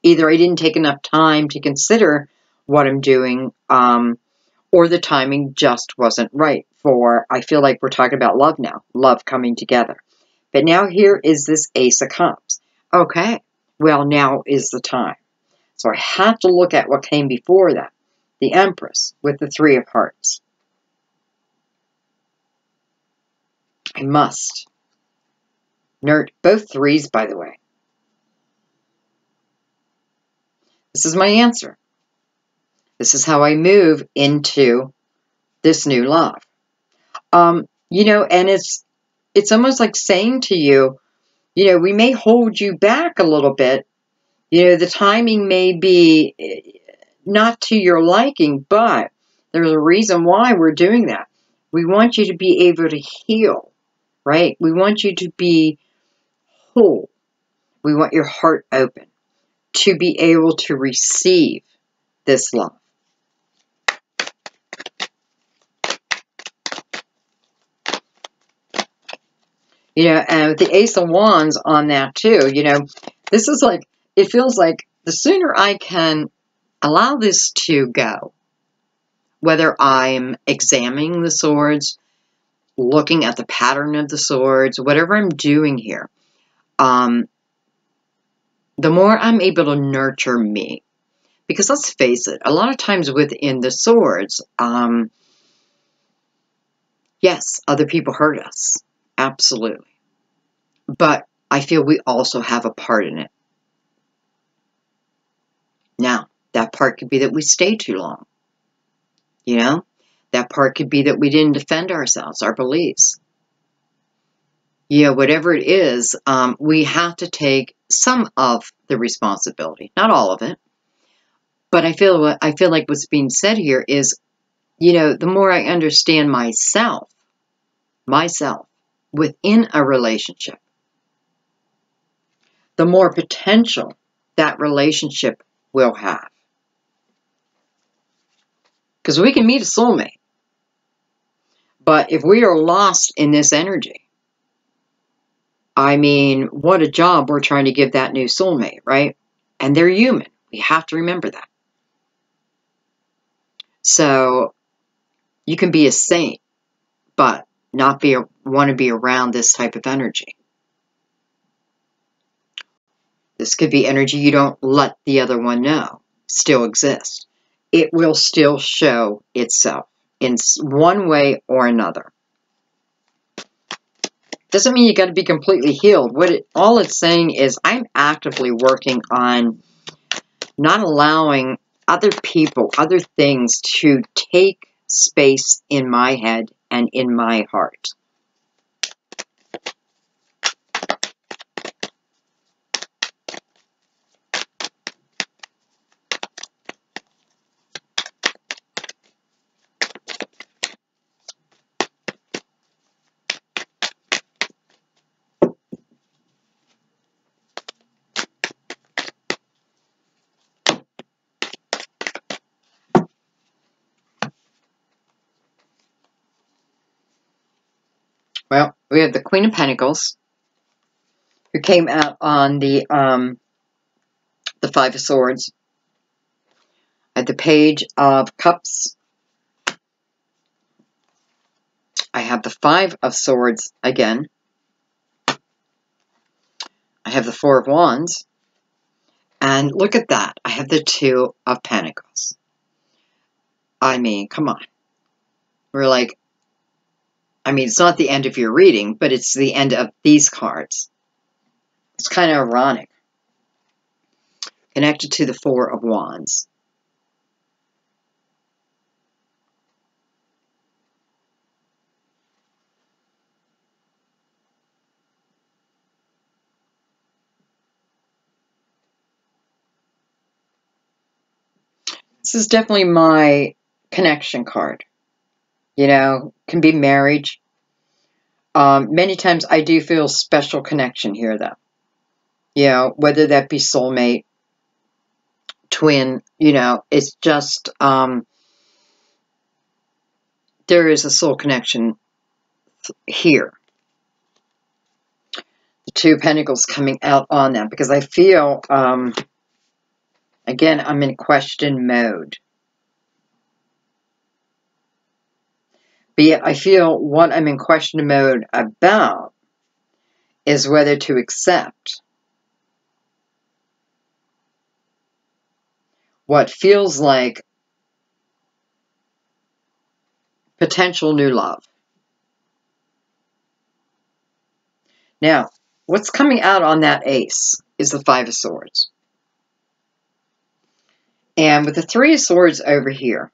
either I didn't take enough time to consider what I'm doing, or the timing just wasn't right I feel like we're talking about love now, love coming together. But now here is this Ace of Cups. Okay, well, now is the time. So I have to look at what came before that. The Empress with the Three of Hearts. I must. Both threes, by the way. This is my answer. This is how I move into this new love. And it's almost like saying to you, we may hold you back a little bit, You know, the timing may be not to your liking, but there's a reason why we're doing that. We want you to be able to heal, right? We want you to be whole. We want your heart open to be able to receive this love. You know, and with the Ace of Wands on that too, you know, this is like, it feels like the sooner I can allow this to go, whether I'm examining the swords, looking at the pattern of the swords, whatever I'm doing here, the more I'm able to nurture me. Because let's face it, a lot of times within the swords, yes, other people hurt us. Absolutely. But I feel we also have a part in it. Now, that part could be that we stay too long. You know? That part could be that we didn't defend ourselves, our beliefs. You know, whatever it is, we have to take some of the responsibility. Not all of it. But I feel like what's being said here is, you know, the more I understand myself within a relationship, the more potential that relationship will have. Because we can meet a soulmate. But if we are lost in this energy, I mean, what a job we're trying to give that new soulmate, right? And they're human. We have to remember that. So you can be a saint, but not want to be around this type of energy. This could be energy you don't let the other one know still exists. It will still show itself in one way or another. Doesn't mean you got to be completely healed. All it's saying is I'm actively working on not allowing other people, other things to take space in my head and in my heart. Well, we have the Queen of Pentacles, who came out on the Five of Swords. At the Page of Cups, I have the Five of Swords again. I have the Four of Wands. And look at that. I have the Two of Pentacles. I mean, come on. We're like, I mean, it's not the end of your reading, but it's the end of these cards. It's kind of ironic. Connected to the Four of Wands. This is definitely my connection card. You know, can be marriage. Many times I do feel special connection here, though. You know, whether that be soulmate, twin, you know, it's just, there is a soul connection here. The Two of Pentacles coming out on that, because I feel, again, I'm in question mode. But yet I feel what I'm in question mode about is whether to accept what feels like potential new love. Now, what's coming out on that Ace is the Five of Swords. And with the Three of Swords over here,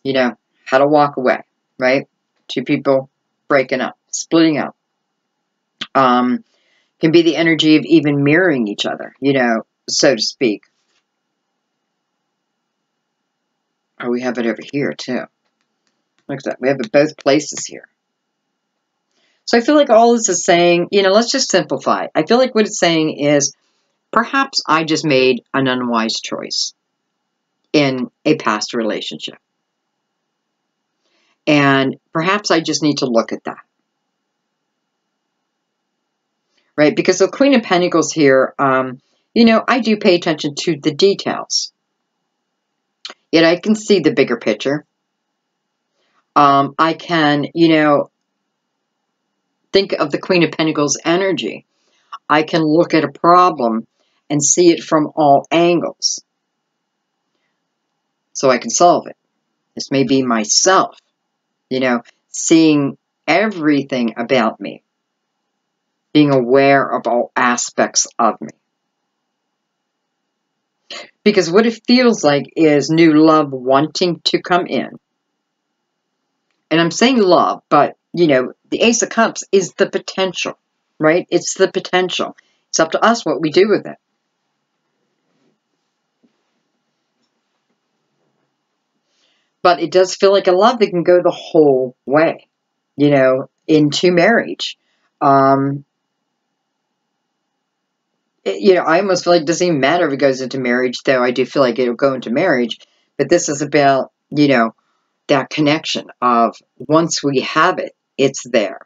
you know, how to walk away, right? Two people breaking up, splitting up. Can be the energy of even mirroring each other, you know, so to speak. Oh, we have it over here too. Look at that. We have it both places here. So I feel like all this is saying, you know, let's just simplify. I feel like what it's saying is perhaps I just made an unwise choice in a past relationship. And perhaps I just need to look at that. Right? Because the Queen of Pentacles here, you know, I do pay attention to the details. Yet I can see the bigger picture. I can, you know, think of the Queen of Pentacles energy. I can look at a problem and see it from all angles. So I can solve it. This may be myself, you know, seeing everything about me. Being aware of all aspects of me. Because what it feels like is new love wanting to come in. And I'm saying love, but, you know, the Ace of Cups is the potential, right? It's the potential. It's up to us what we do with it. But it does feel like a love that can go the whole way, you know, into marriage. You know, I almost feel like it doesn't even matter if it goes into marriage, though I do feel like it'll go into marriage. But this is about, you know, that connection of once we have it, it's there.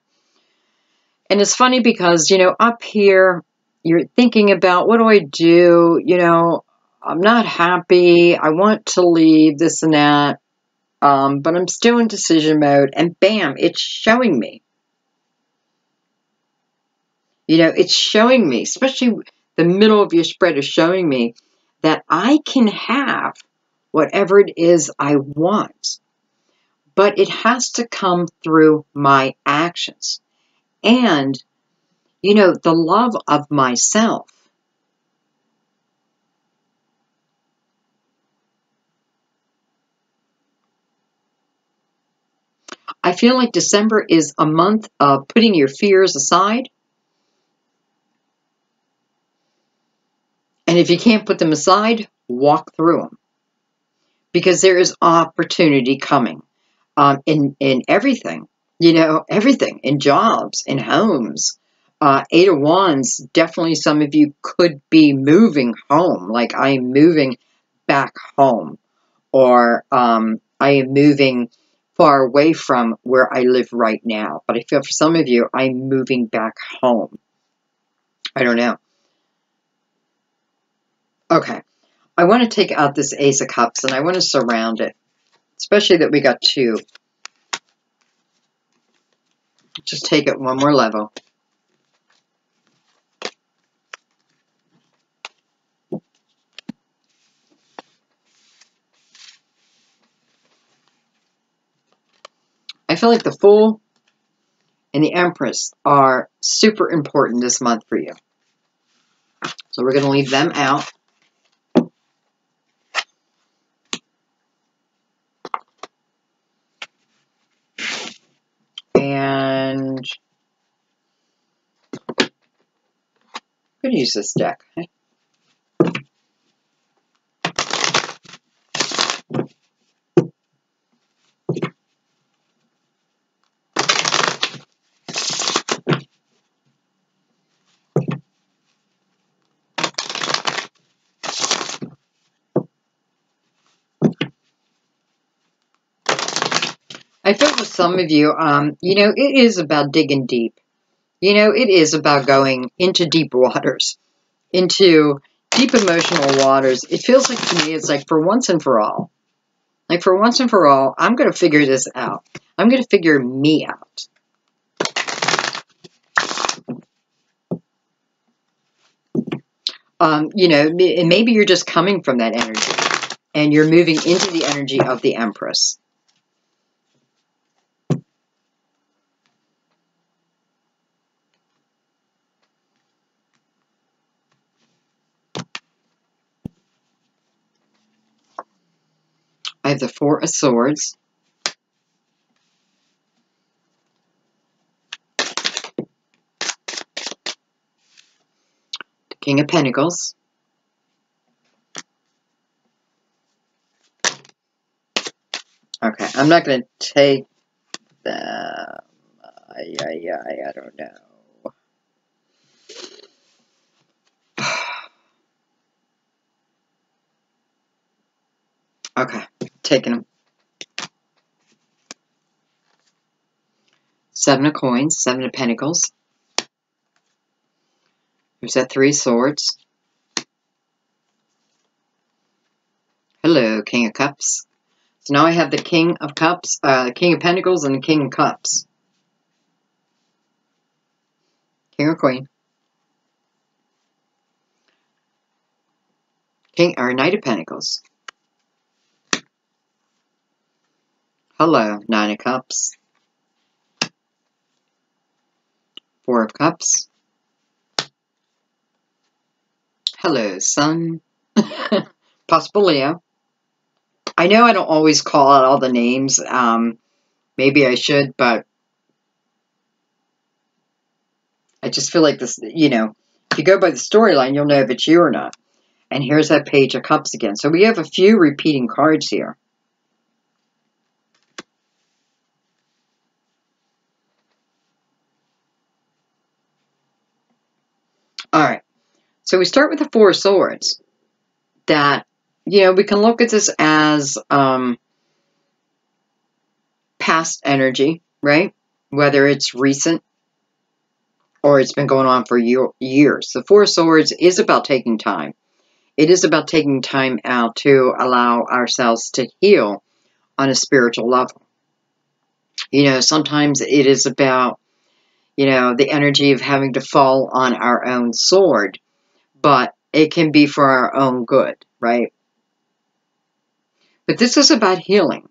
And it's funny because, you know, up here, you're thinking about, what do I do? You know, I'm not happy. I want to leave, this and that. But I'm still in decision mode. And bam, it's showing me. You know, it's showing me, especially the middle of your spread is showing me that I can have whatever it is I want. But it has to come through my actions. And, you know, the love of myself. I feel like December is a month of putting your fears aside. And if you can't put them aside, walk through them. Because there is opportunity coming in everything. You know, everything. In jobs, in homes. Eight of Wands, definitely some of you could be moving home. Like, I am moving back home. Or I am moving far away from where I live right now. But I feel for some of you, I'm moving back home. I don't know. Okay. I want to take out this Ace of Cups and I want to surround it. Especially that we got two. Just take it one more level. I feel like the Fool and the Empress are super important this month for you. So we're going to leave them out. And I'm going to use this deck. I feel for some of you, you know, it is about digging deep. You know, it is about going into deep waters, into deep emotional waters. It feels like to me, it's like for once and for all. Like for once and for all, I'm going to figure this out. I'm going to figure me out. You know, maybe you're just coming from that energy and you're moving into the energy of the Empress. I have the Four of Swords. King of Pentacles. Okay, I'm not going to take them. I don't know. Okay, taking them. 7 of Coins, 7 of Pentacles. There's that 3 of Swords. Hello, King of Cups. So now I have the King of Cups, King of Pentacles, and the King of Cups. King or Queen. King or Knight of Pentacles. Hello, 9 of Cups. 4 of Cups. Hello, Sun. Possible Leo. I know I don't always call out all the names. Maybe I should, but I just feel like this, you know, if you go by the storyline, you'll know if it's you or not. And here's that Page of Cups again. So we have a few repeating cards here. All right. So we start with the 4 of Swords. That, you know, we can look at this as past energy, right? Whether it's recent or it's been going on for years. The 4 of Swords is about taking time. It is about taking time out to allow ourselves to heal on a spiritual level. You know, sometimes it is about, you know, the energy of having to fall on our own sword, but it can be for our own good, right? But this is about healing.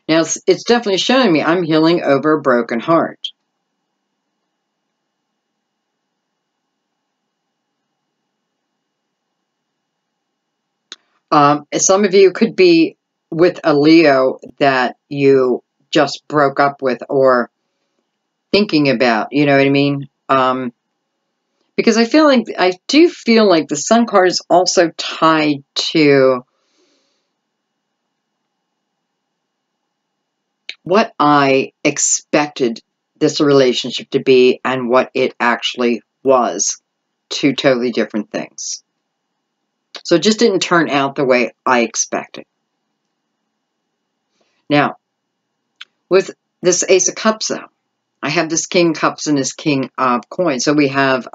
Now, it's definitely showing me I'm healing over a broken heart. Some of you could be with a Leo that you just broke up with or thinking about, you know what I mean? Because I do feel like the Sun card is also tied to what I expected this relationship to be and what it actually was. 2 totally different things. So it just didn't turn out the way I expected. Now, with this Ace of Cups, though, I have this King of Cups and this King of Coins. So we have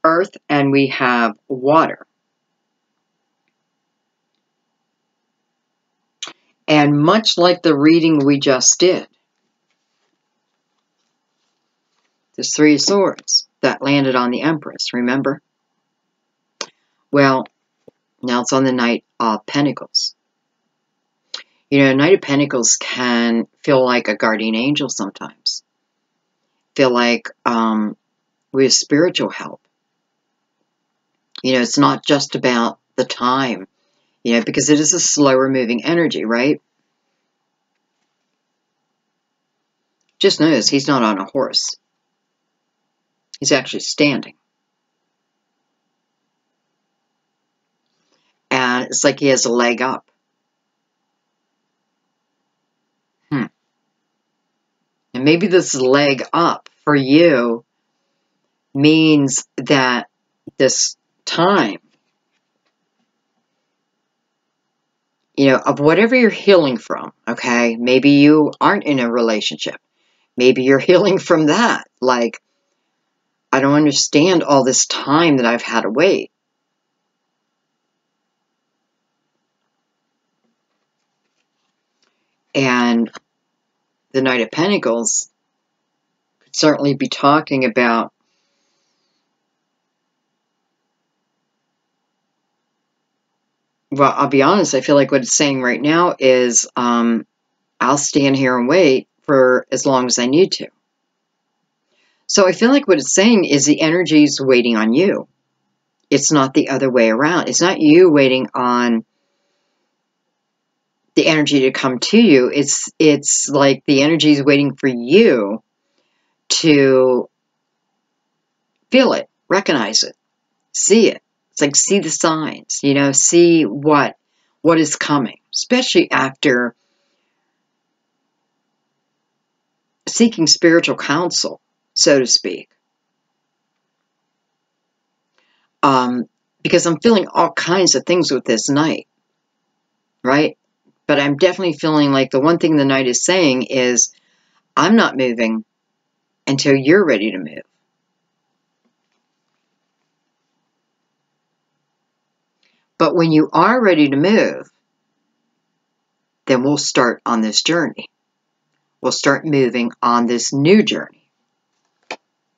earth and we have water. And much like the reading we just did, there's 3 of Swords that landed on the Empress, remember? Well, now it's on the Knight of Pentacles. You know, Knight of Pentacles can feel like a guardian angel sometimes. Feel like we have spiritual help. You know, it's not just about the time, you know, because it is a slower moving energy, right? Just notice he's not on a horse. He's actually standing. And it's like he has a leg up. And maybe this leg up for you means that this time, you know, of whatever you're healing from, okay? Maybe you aren't in a relationship. Maybe you're healing from that. Like, I don't understand all this time that I've had to wait. And the Knight of Pentacles could certainly be talking about well, I'll be honest, I feel like what it's saying right now is I'll stand here and wait for as long as I need to. So I feel like what it's saying is the energy is waiting on you. It's not the other way around. It's not you waiting on the energy to come to you. It's like the energy is waiting for you to feel it, recognize it, see it. It's like, see the signs, you know, see what is coming, especially after seeking spiritual counsel, so to speak. Because I'm feeling all kinds of things with this night, right? But I'm definitely feeling like the one thing the night is saying is, I'm not moving until you're ready to move. But when you are ready to move, then we'll start on this journey. We'll start moving on this new journey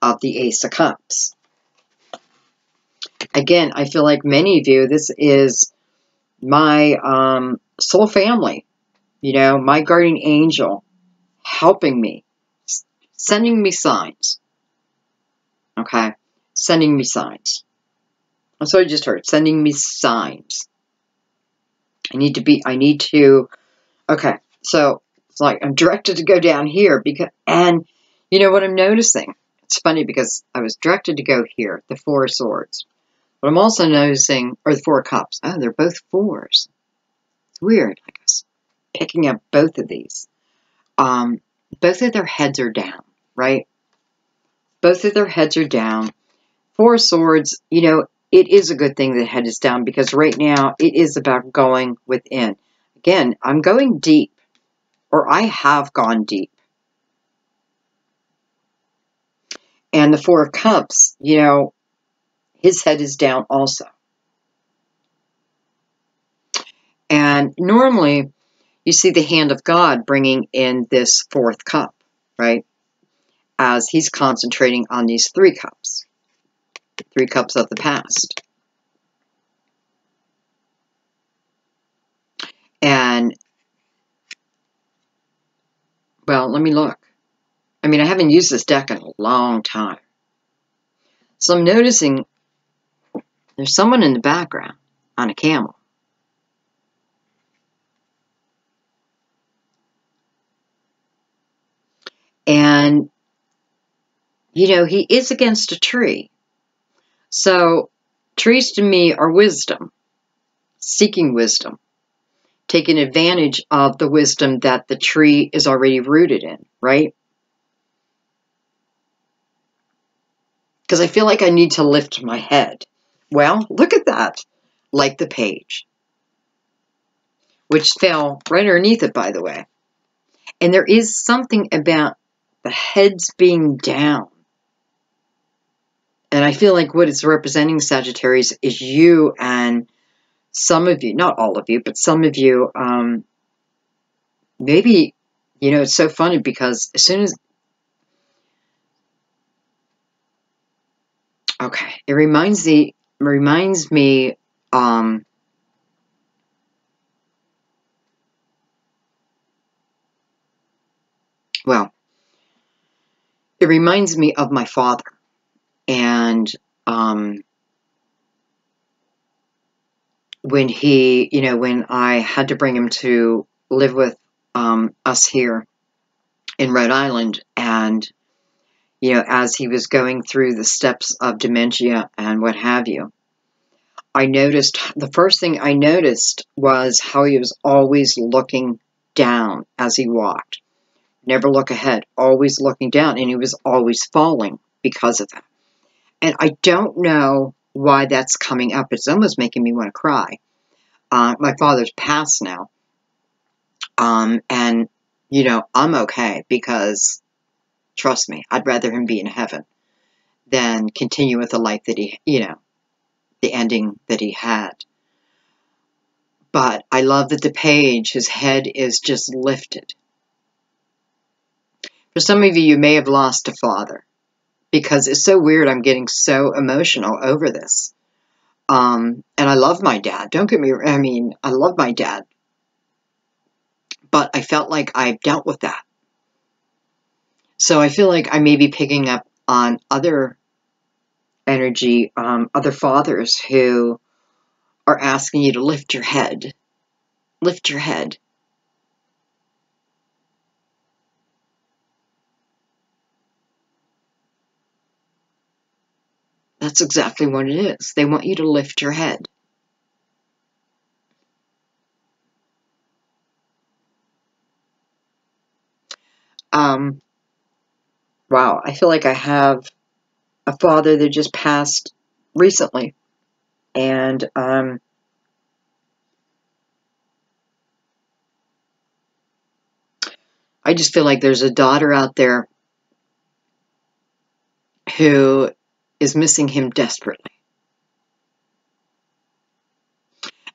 of the Ace of Cups. Again, I feel like many of you, this is my soul family, you know, my guardian angel helping me, sending me signs. Okay? Sending me signs. That's what I just heard. Sending me signs. Okay, so it's like I'm directed to go down here and you know what I'm noticing? It's funny because I was directed to go here, the Four of Swords. But I'm also noticing, or the Four of Cups. Oh, they're both fours. It's weird, I guess. Picking up both of these. Both of their heads are down, right? Both of their heads are down. Four of Swords, you know, it is a good thing the head is down because right now it is about going within. Again, I'm going deep, or I have gone deep. And the Four of Cups, you know, his head is down also. And normally you see the hand of God bringing in this fourth cup, right? As he's concentrating on these three cups of the past. And, well, let me look. I mean, I haven't used this deck in a long time. So I'm noticing there's someone in the background on a camel. And, you know, he is against a tree. So trees to me are wisdom, seeking wisdom, taking advantage of the wisdom that the tree is already rooted in, right? Because I feel like I need to lift my head. Well, look at that, like the page, which fell right underneath it, by the way. And there is something about the heads being down. And I feel like what it's representing, Sagittarius, is you and some of you, not all of you, but some of you, maybe, you know, it's so funny because as soon as, okay, it reminds me, well, it reminds me of my father. And when he, you know, when I had to bring him to live with us here in Rhode Island, and, you know, as he was going through the steps of dementia and what have you, I noticed, the first thing I noticed was how he was always looking down as he walked. Never look ahead, always looking down, and he was always falling because of that. And I don't know why that's coming up. It's almost making me want to cry. My father's passed now. And, you know, I'm okay because, trust me, I'd rather him be in heaven than continue with the life that he, you know, the ending that he had. But I love that the page, his head is just lifted. For some of you, you may have lost a father because it's so weird. I'm getting so emotional over this. And I love my dad. Don't get me, I mean, I love my dad. But I felt like I dealt with that. So I feel like I may be picking up on other energy, other fathers who are asking you to lift your head. Lift your head. That's exactly what it is. They want you to lift your head. Wow, I feel like I have a father that just passed recently. And I just feel like there's a daughter out there who is missing him desperately.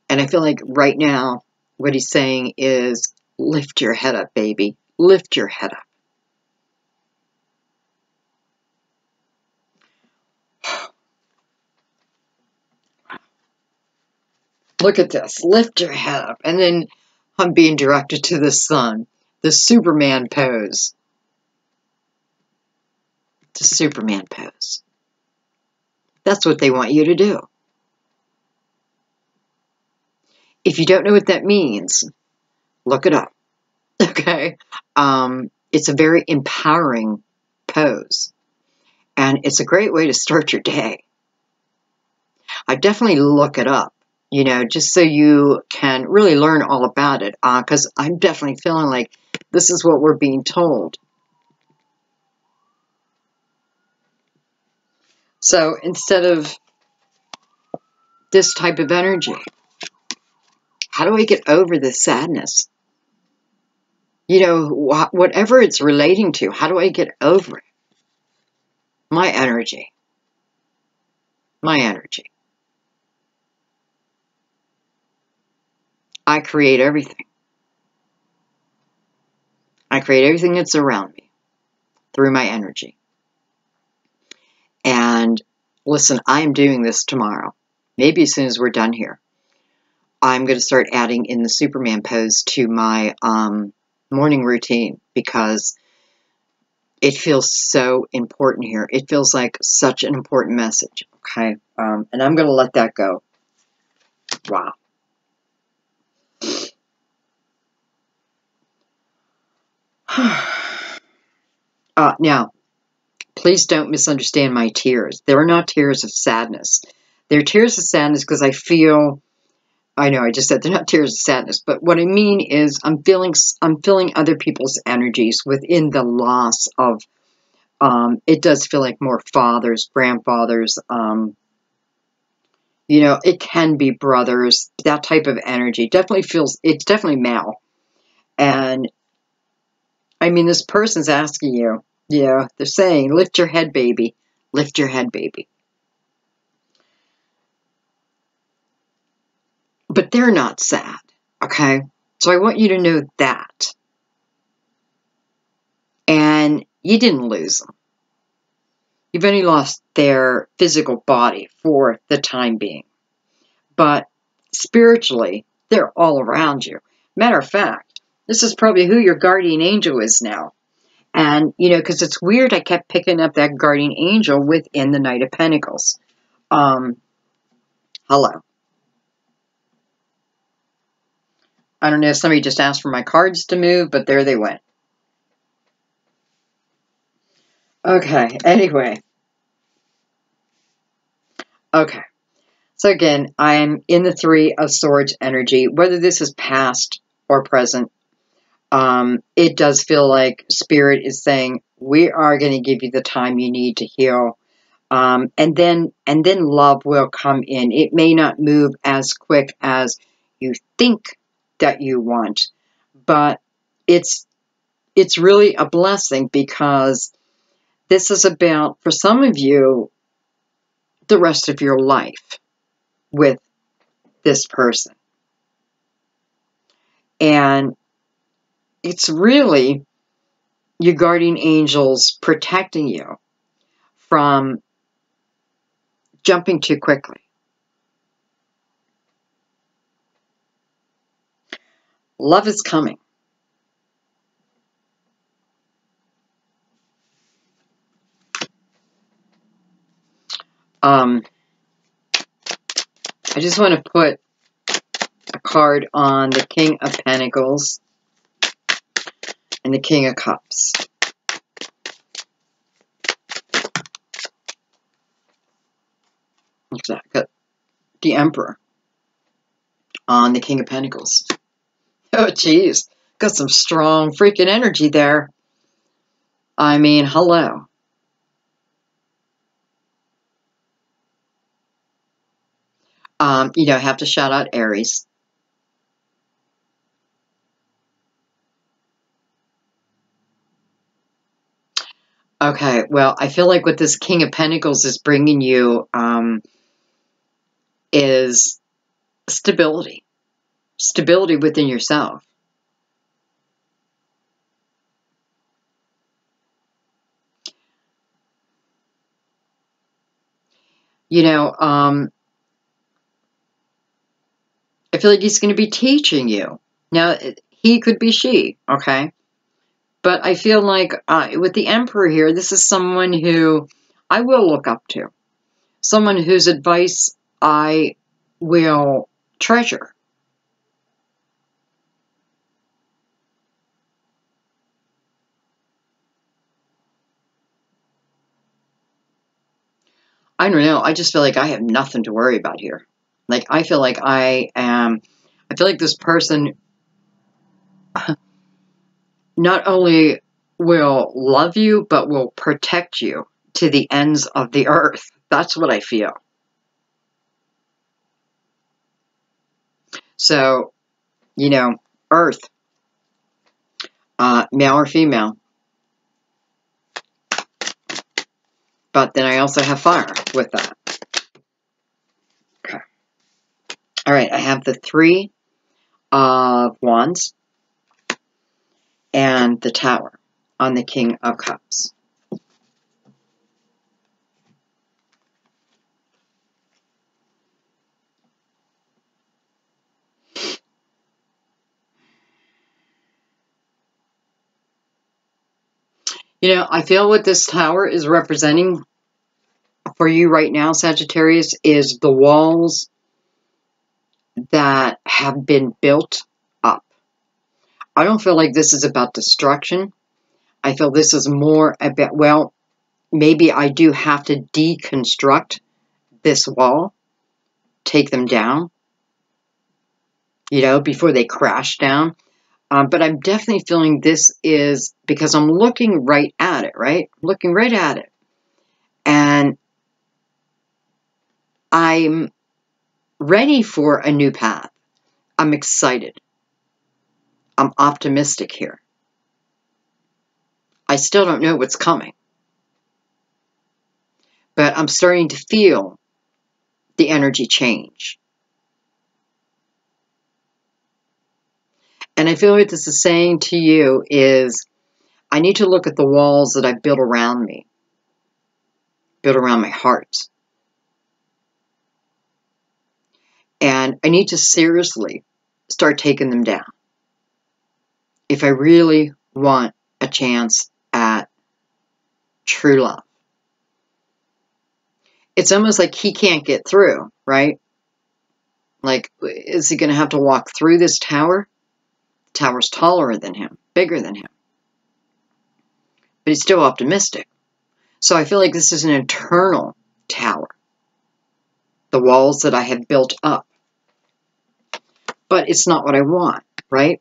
And I feel like right now, what he's saying is, lift your head up, baby. Lift your head up. Look at this. Lift your head up. And then I'm being directed to the sun. The Superman pose. The Superman pose. That's what they want you to do. If you don't know what that means, look it up. Okay? It's a very empowering pose. And it's a great way to start your day. I definitely look it up, you know, just so you can really learn all about it. Because I'm definitely feeling like this is what we're being told. So instead of this type of energy, how do I get over this sadness? You know, whatever it's relating to, how do I get over it? My energy. My energy. I create everything. I create everything that's around me through my energy. And listen, I am doing this tomorrow. Maybe as soon as we're done here. I'm going to start adding in the Superman pose to my morning routine because it feels so important here. It feels like such an important message. Okay. And I'm going to let that go. Wow. Now, please don't misunderstand my tears. They are not tears of sadness. They're tears of sadness because I feel, I know I just said they're not tears of sadness, but what I mean is I'm feeling other people's energies within the loss of, it does feel like more fathers, grandfathers, you know, it can be brothers, that type of energy. Definitely feels, it's definitely male. And I mean, this person's asking you, yeah, they're saying, lift your head, baby. Lift your head, baby. But they're not sad, okay? So I want you to know that. And you didn't lose them. You've only lost their physical body for the time being. But spiritually, they're all around you. Matter of fact, this is probably who your guardian angel is now. And, you know, because it's weird, I kept picking up that guardian angel within the Knight of Pentacles. Hello. I don't know if somebody just asked for my cards to move, but there they went. Okay, anyway. Okay. So again, I'm in the Three of Swords energy. Whether this is past or present, it does feel like Spirit is saying, we are going to give you the time you need to heal. And then love will come in. It may not move as quick as you think that you want, but it's really a blessing because this is about, for some of you, the rest of your life with this person. And it's really your guardian angels protecting you from jumping too quickly. Love is coming. I just want to put a card on the King of Pentacles and the King of Cups. Exactly. The Emperor on the King of Pentacles. Oh, geez. Got some strong freaking energy there. I mean, hello. You know, I have to shout out Aries. Okay, well, I feel like what this King of Pentacles is bringing you is stability. Stability within yourself. You know, I feel like he's going to be teaching you. Now, he could be she, okay? But I feel like with the Emperor here, this is someone who I will look up to. Someone whose advice I will treasure. I don't know. I just feel like I have nothing to worry about here. Like, I feel like I feel like this person not only will love you, but will protect you to the ends of the earth. That's what I feel. So, you know, earth, male or female. But then I also have fire with that. Okay. All right, I have the Three of Wands and the Tower on the King of Cups. You know, I feel what this Tower is representing for you right now, Sagittarius, is the walls that have been built up. I don't feel like this is about destruction. I feel this is more about, well, maybe I do have to deconstruct this wall, take them down, you know, before they crash down. But I'm definitely feeling this is because I'm looking right at it, right? Looking right at it. And I'm ready for a new path. I'm excited. I'm optimistic here. I still don't know what's coming. But I'm starting to feel the energy change. And I feel what this is saying to you is I need to look at the walls that I built around me, built around my heart. And I need to seriously start taking them down. If I really want a chance at true love. It's almost like he can't get through, right? Like, is he going to have to walk through this tower? The tower's taller than him, bigger than him. But he's still optimistic. So I feel like this is an internal tower. The walls that I have built up. But it's not what I want, right?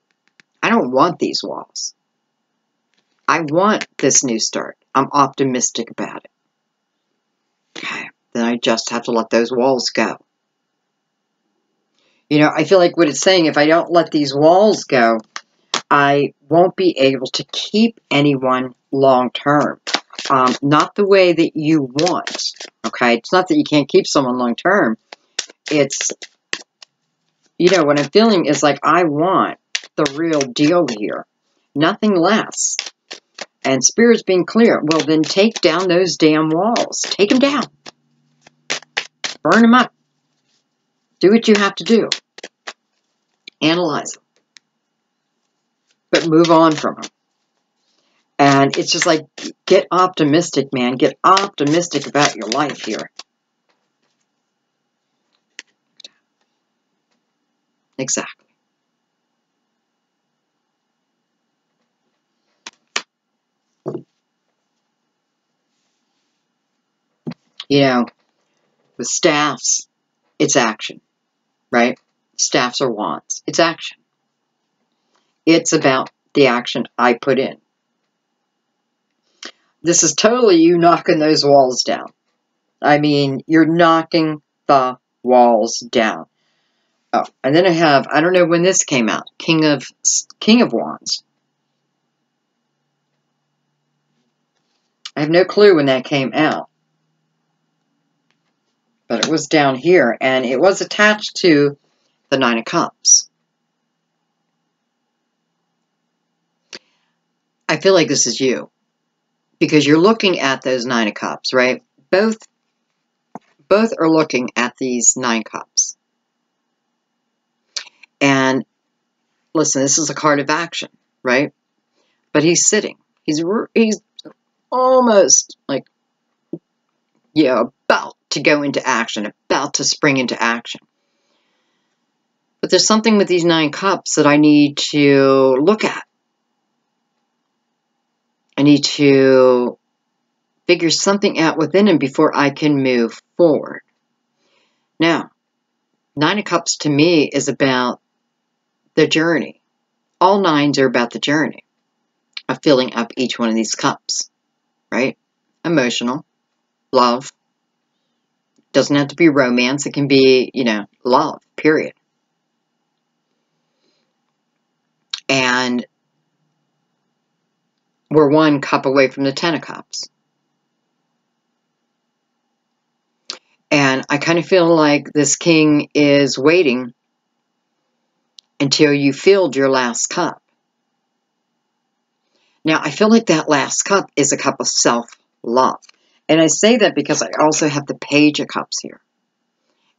I don't want these walls. I want this new start. I'm optimistic about it. Okay, then I just have to let those walls go. You know, I feel like what it's saying, if I don't let these walls go, I won't be able to keep anyone long term. Not the way that you want, okay? It's not that you can't keep someone long term. It's, you know, what I'm feeling is like I want the real deal here. Nothing less. And Spirit's being clear. Well, then take down those damn walls. Take them down. Burn them up. Do what you have to do. Analyze them. But move on from them. And it's just like, get optimistic, man. Get optimistic about your life here. Exactly. You know, with staffs, it's action, right? Staffs or wands, it's action. It's about the action I put in. This is totally you knocking those walls down. I mean, you're knocking the walls down. Oh, and then I have, I don't know when this came out, King of Wands. I have no clue when that came out. But it was down here, and it was attached to the Nine of Cups. I feel like this is you, because you're looking at those Nine of Cups, right? Both are looking at these 9 cups. And listen, this is a card of action, right? But he's sitting. He's almost like, about to go into action, about to spring into action. But there's something with these 9 cups that I need to look at. I need to figure something out within him before I can move forward. Now, 9 of Cups to me is about the journey. All 9s are about the journey of filling up each one of these cups, right? Emotional, love. Doesn't have to be romance. It can be, love, period. And we're 1 cup away from the 10 of Cups. And I kind of feel like this king is waiting until you filled your last cup. Now, I feel like that last cup is a cup of self-love. And I say that because I also have the Page of Cups here.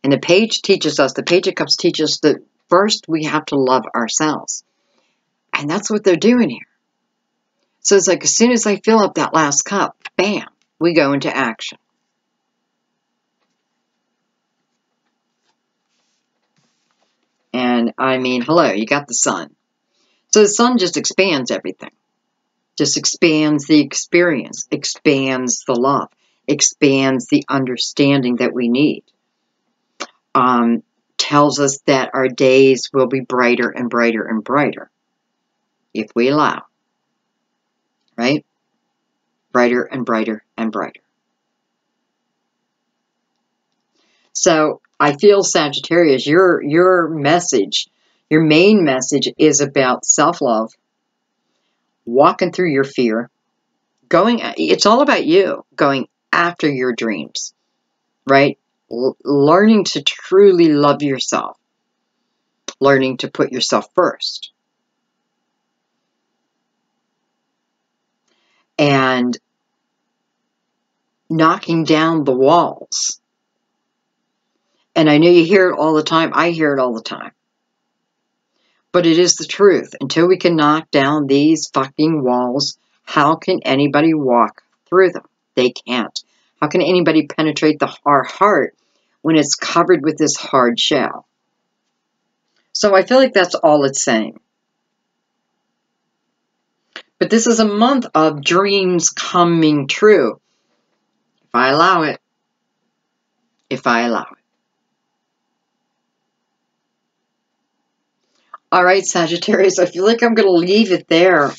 And the Page of Cups teaches us that first we have to love ourselves. And that's what they're doing here. So it's like as soon as I fill up that last cup, bam, we go into action. And I mean, hello, you got the sun. So the sun just expands everything. Just expands the experience, expands the love, expands the understanding that we need. Tells us that our days will be brighter and brighter and brighter if we allow. Right? Brighter and brighter and brighter. So I feel, Sagittarius, your message, your main message is about self-love, walking through your fear, it's all about you, going after your dreams, right? Learning to truly love yourself, learning to put yourself first. And knocking down the walls. And I know you hear it all the time. I hear it all the time. But it is the truth. Until we can knock down these fucking walls, how can anybody walk through them? They can't. How can anybody penetrate our heart when it's covered with this hard shell? So I feel like that's all it's saying. But this is a month of dreams coming true. If I allow it. If I allow it. All right, Sagittarius, I feel like I'm going to leave it there.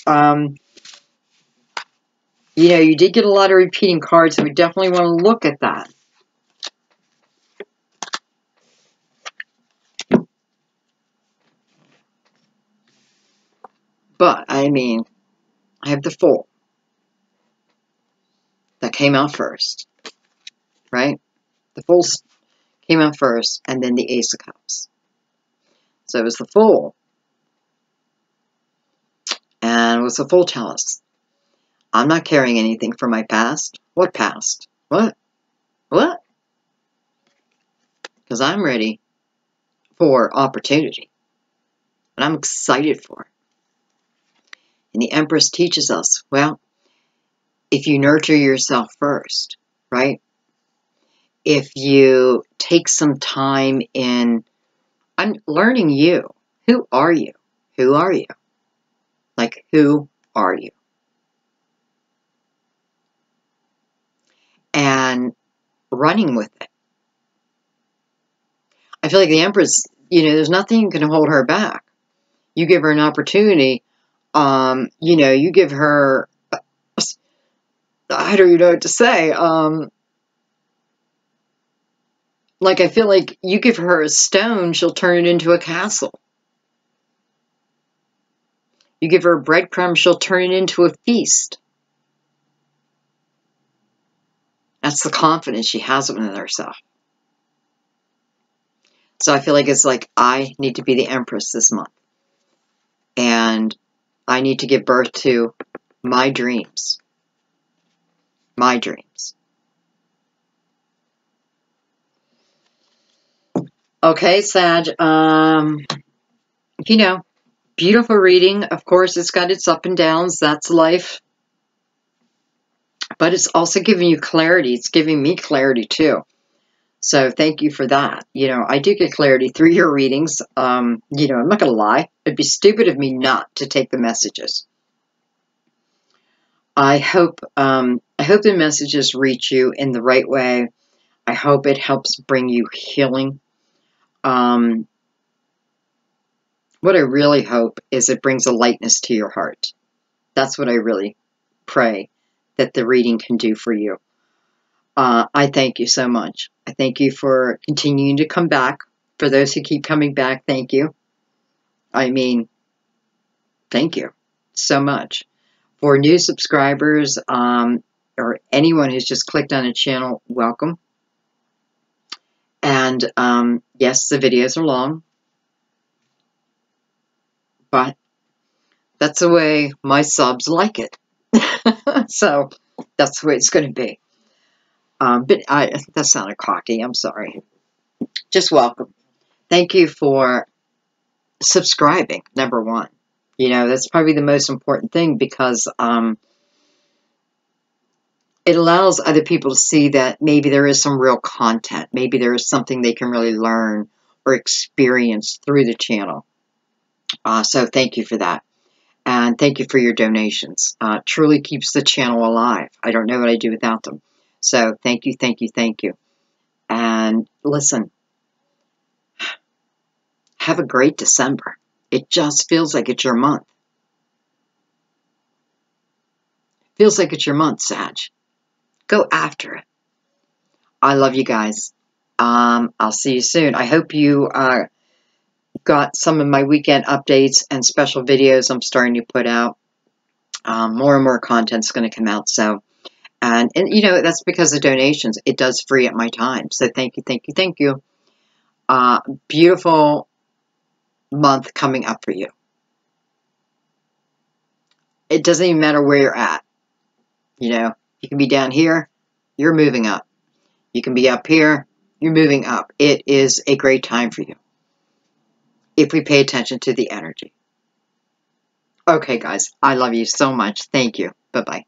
You did get a lot of repeating cards, so we definitely want to look at that. But, I mean, I have the Fool. That came out first. Right? The Fool came out first, and then the Ace of Cups. So it was the Fool. And what's the Fool tell us? I'm not carrying anything from my past. What past? What? What? Because I'm ready for opportunity. And I'm excited for it. And the Empress teaches us, well, if you nurture yourself first, right? If you take some time in learning you. Who are you? Who are you? Like, who are you? And running with it. I feel like the Empress, there's nothing can hold her back. You give her an opportunity, you give her, I don't even know what to say. Like, I feel like you give her a stone, she'll turn it into a castle. You give her a breadcrumb, she'll turn it into a feast. That's the confidence she has within herself. So I feel like it's like, I need to be the Empress this month. And I need to give birth to my dreams. My dreams. Okay, Sag. Beautiful reading. Of course, it's got its up and downs. That's life. But it's also giving you clarity. It's giving me clarity, too. So thank you for that. I do get clarity through your readings. I'm not going to lie. It'd be stupid of me not to take the messages. I hope the messages reach you in the right way. I hope it helps bring you healing. What I really hope is it brings a lightness to your heart. That's what I really pray that the reading can do for you. I thank you so much. I thank you for continuing to come back. For those who keep coming back, thank you. I mean, thank you so much. For new subscribers, or anyone who's just clicked on a channel, welcome. And yes, the videos are long, but that's the way my subs like it. So that's the way it's going to be. But that sounded cocky. I'm sorry. Just welcome. Thank you for subscribing, number one. That's probably the most important thing, because it allows other people to see that maybe there is some real content. Maybe there is something they can really learn or experience through the channel. So thank you for that. And thank you for your donations. Truly keeps the channel alive. I don't know what I'd do without them. So thank you, thank you, thank you. And listen, have a great December. It just feels like it's your month. Feels like it's your month, Sag. Go after it. I love you guys. I'll see you soon. I hope you got some of my weekend updates and special videos I'm starting to put out. More and more content's going to come out. So, and that's because of donations. It does free up my time. So thank you, thank you, thank you. Beautiful month coming up for you. It doesn't even matter where you're at. You can be down here, you're moving up. You can be up here, you're moving up. It is a great time for you, if we pay attention to the energy. Okay, guys, I love you so much. Thank you. Bye-bye.